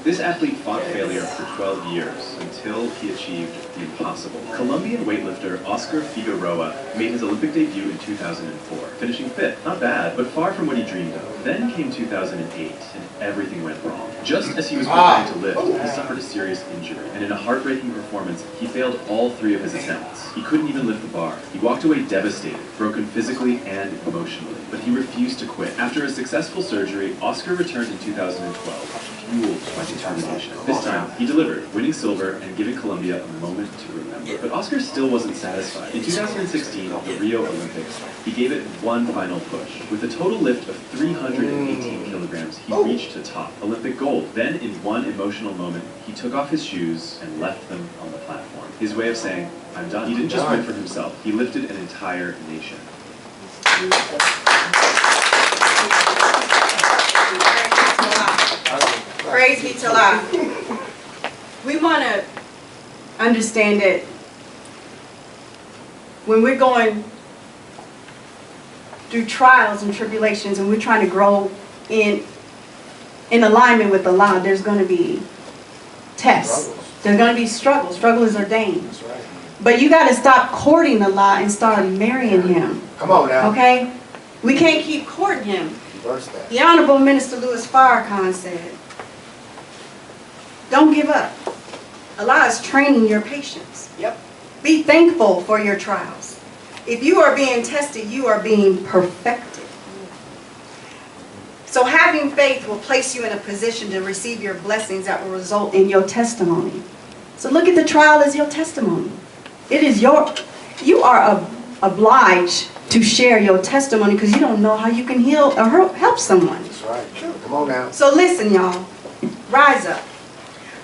This athlete fought failure for 12 years until he achieved the impossible. Colombian weightlifter Oscar Figueroa made his Olympic debut in 2004, finishing fifth. Not bad, but far from what he dreamed of. Then came 2008, and everything went wrong. Just as he was preparing to lift, he suffered a serious injury, and in a heartbreaking performance, he failed all 3 of his attempts. He couldn't even lift the bar. He walked away devastated, broken physically and emotionally, but he refused to quit. After a successful surgery, Oscar returned in 2012, fueled by determination. This time, he delivered, winning silver and giving Colombia a moment to remember. But Oscar still wasn't satisfied. In 2016, at the Rio Olympics, he gave it one final push. With a total lift of 318 kilograms, he reached the top, Olympic gold. Then, in one emotional moment, he took off his shoes and left them on the platform. His way of saying, I'm done. He didn't just win for himself, he lifted an entire nation. Praise be to Allah. We want to understand that when we're going through trials and tribulations and we're trying to grow in alignment with Allah, there's going to be tests. There's going to be struggles. Struggle is ordained. That's right. But you got to stop courting Allah and start marrying Him. Come on now. Okay? We can't keep courting Him. Reverse that. The Honorable Minister Louis Farrakhan said, don't give up. Allah is training your patience. Yep. Be thankful for your trials. If you are being tested, you are being perfected. So having faith will place you in a position to receive your blessings that will result in your testimony. So look at the trial as your testimony. It is you are obliged to share your testimony because you don't know how you can heal or help someone. That's right. Come on now. So listen, y'all. Rise up.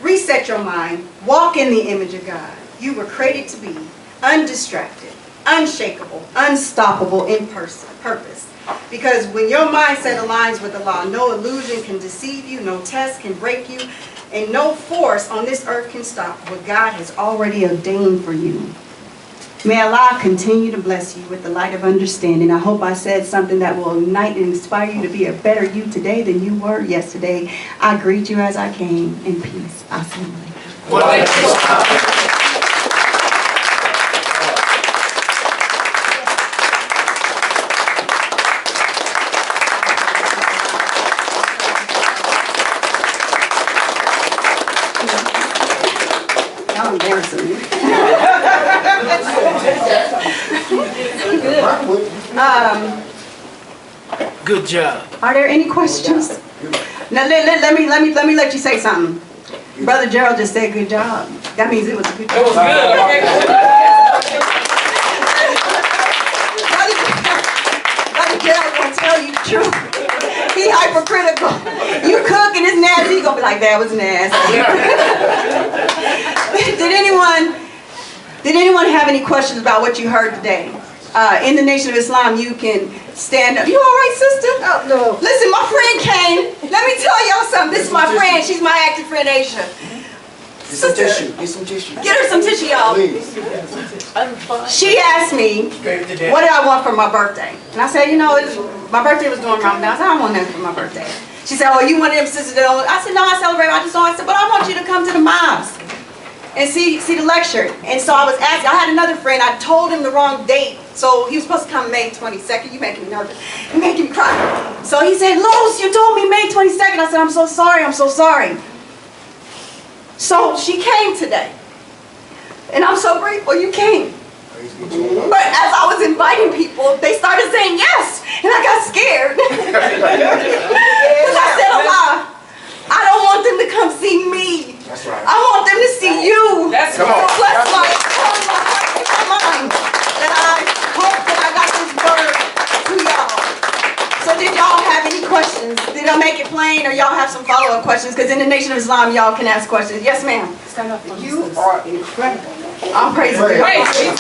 Reset your mind. Walk in the image of God. You were created to be undistracted, unshakable, unstoppable in purpose. Because when your mindset aligns with the law, no illusion can deceive you, no test can break you, and no force on this earth can stop what God has already ordained for you. May Allah continue to bless you with the light of understanding. I hope I said something that will ignite and inspire you to be a better you today than you were yesterday. I greet you as I came in peace. Assalamu alaikum. Y'all embarrassing me. Good job. Are there any questions? Now let me let you say something. Brother Gerald just said good job. That means it was a good job. It was good. Brother Gerald gonna tell you the truth. He hypercritical. You cook and it's nasty, he gonna be like, that was nasty. Did anyone have any questions about what you heard today? in the Nation of Islam, you can stand up. You all right, sister? Oh, no. Listen, my friend came. Let me tell y'all something. This is my friend. She's my active friend, Aisha. Get some tissue. Get some tissue. Get her some tissue, y'all. Please. She asked me, what did I want for my birthday? And I said, you know, my birthday was during Ramadan. I said, I don't want nothing for my birthday. She said, oh, you one of them sisters that don't. I said, no, I celebrate. I said, but I want you to come to the mosque and see the lecture. And so I was asking, I had another friend, I told him the wrong date. So he was supposed to come May 22nd. You making me nervous. You're making me cry. So he said, Los, you told me May 22nd. I said, I'm so sorry, I'm so sorry. So she came today. And I'm so grateful you came. But as I was inviting people, they started saying yes. And I got scared. Because I said, Allah, I don't want them to come see me. That's right. I want them to see you. That's so right. bless my heart and my mind that I hope that I got this word to y'all. So did y'all have any questions? Did I make it plain, or y'all have some follow-up questions? Because in the Nation of Islam, y'all can ask questions. Yes, ma'am. Stand up. You are incredible. I'll praise you. Praise you.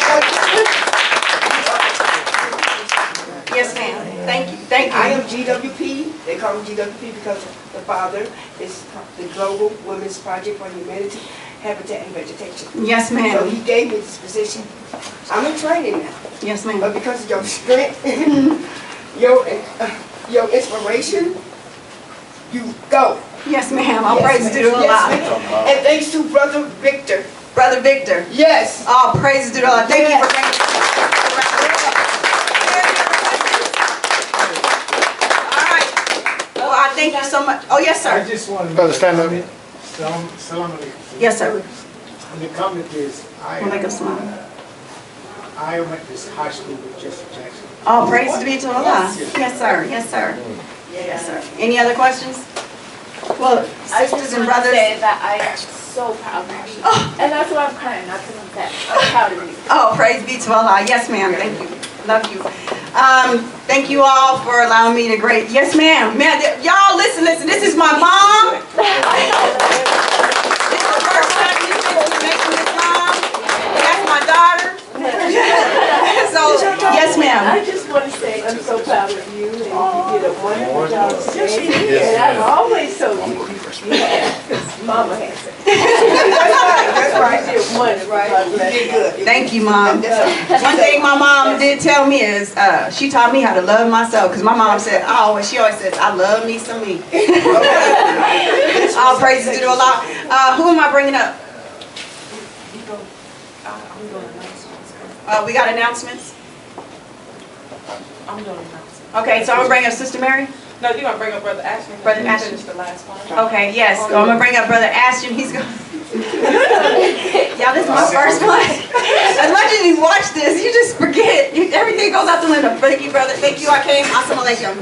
Yes, ma'am. Thank you. Thank you. I am GWP. They call me GWP because the father is the Global Women's Project for Humanity, Habitat and Vegetation. Yes, So ma'am. he gave me this position. I'm in training now. Yes, But ma'am. because of your strength, your inspiration, you go. Yes, ma'am. I'll Yes, praise you to the ma'am. Yes, Allah. ma'am. And thanks to Brother Victor. Brother Victor. Yes. All praises to the Allah. Thank you for bringing it. All right. Well, I thank you so much. Oh, yes, I sir. just want to Brother, stand up. Salam alaikum. Yes, sir. And the comment is, Walaikum salam. I went to high school with Jesse Jackson. All praise to be to Allah. Yes, sir. Yes, sir. Yes, sir. Any other questions? Well, I sisters just and want to brothers. say that I am so proud of you. And that's why I'm crying, not because I'm sad. I'm proud of you. Oh, praise be to Allah. Yes, ma'am. Thank you. Love you. Thank you all for allowing me to great. Yes, ma'am. Y'all, listen. This is my mom. This is the first time you making this mom. That's my daughter. So, yes, ma'am. I just want to say I'm so proud of you, and you did a wonderful job today. And I've always told you, Mama has it. That's right. You did wonderful. You did good. Thank you, Mom. One thing my mom did tell me is she taught me how to love myself. Because my mom said, she always says, I love me some me. All praises to Allah. Who am I bringing up? We got announcements? I'm doing announcements. Okay, so I'm going to bring up Sister Mary. No, you're going to bring up Brother Ashton. Brother You Ashton. finished the last one. Okay, yes. So I'm going to bring up Brother Ashton. He's going Y'all, this is my first one. As much as you watch this, you just forget. Everything goes out the window. Thank you, brother. Thank you, I came. Assalamu alaikum.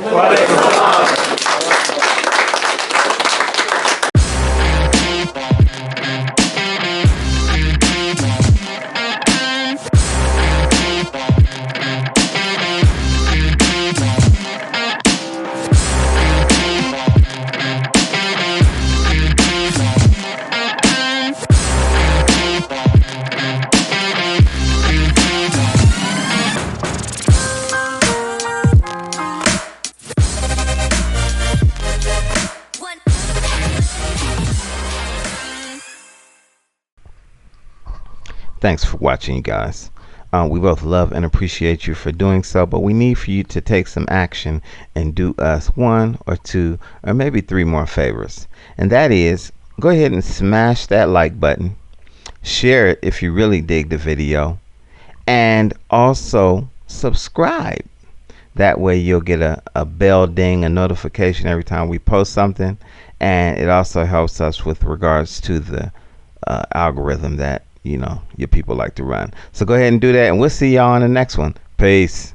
Thanks for watching, you guys. We both love and appreciate you for doing so, but we need for you to take some action and do us 1 or 2 or maybe 3 more favors. And that is, go ahead and smash that like button, share it if you really dig the video, and also subscribe. That way you'll get a bell ding, a notification every time we post something, and it also helps us with regards to the algorithm that your people like to run. So go ahead and do that, and we'll see y'all on the next one. Peace.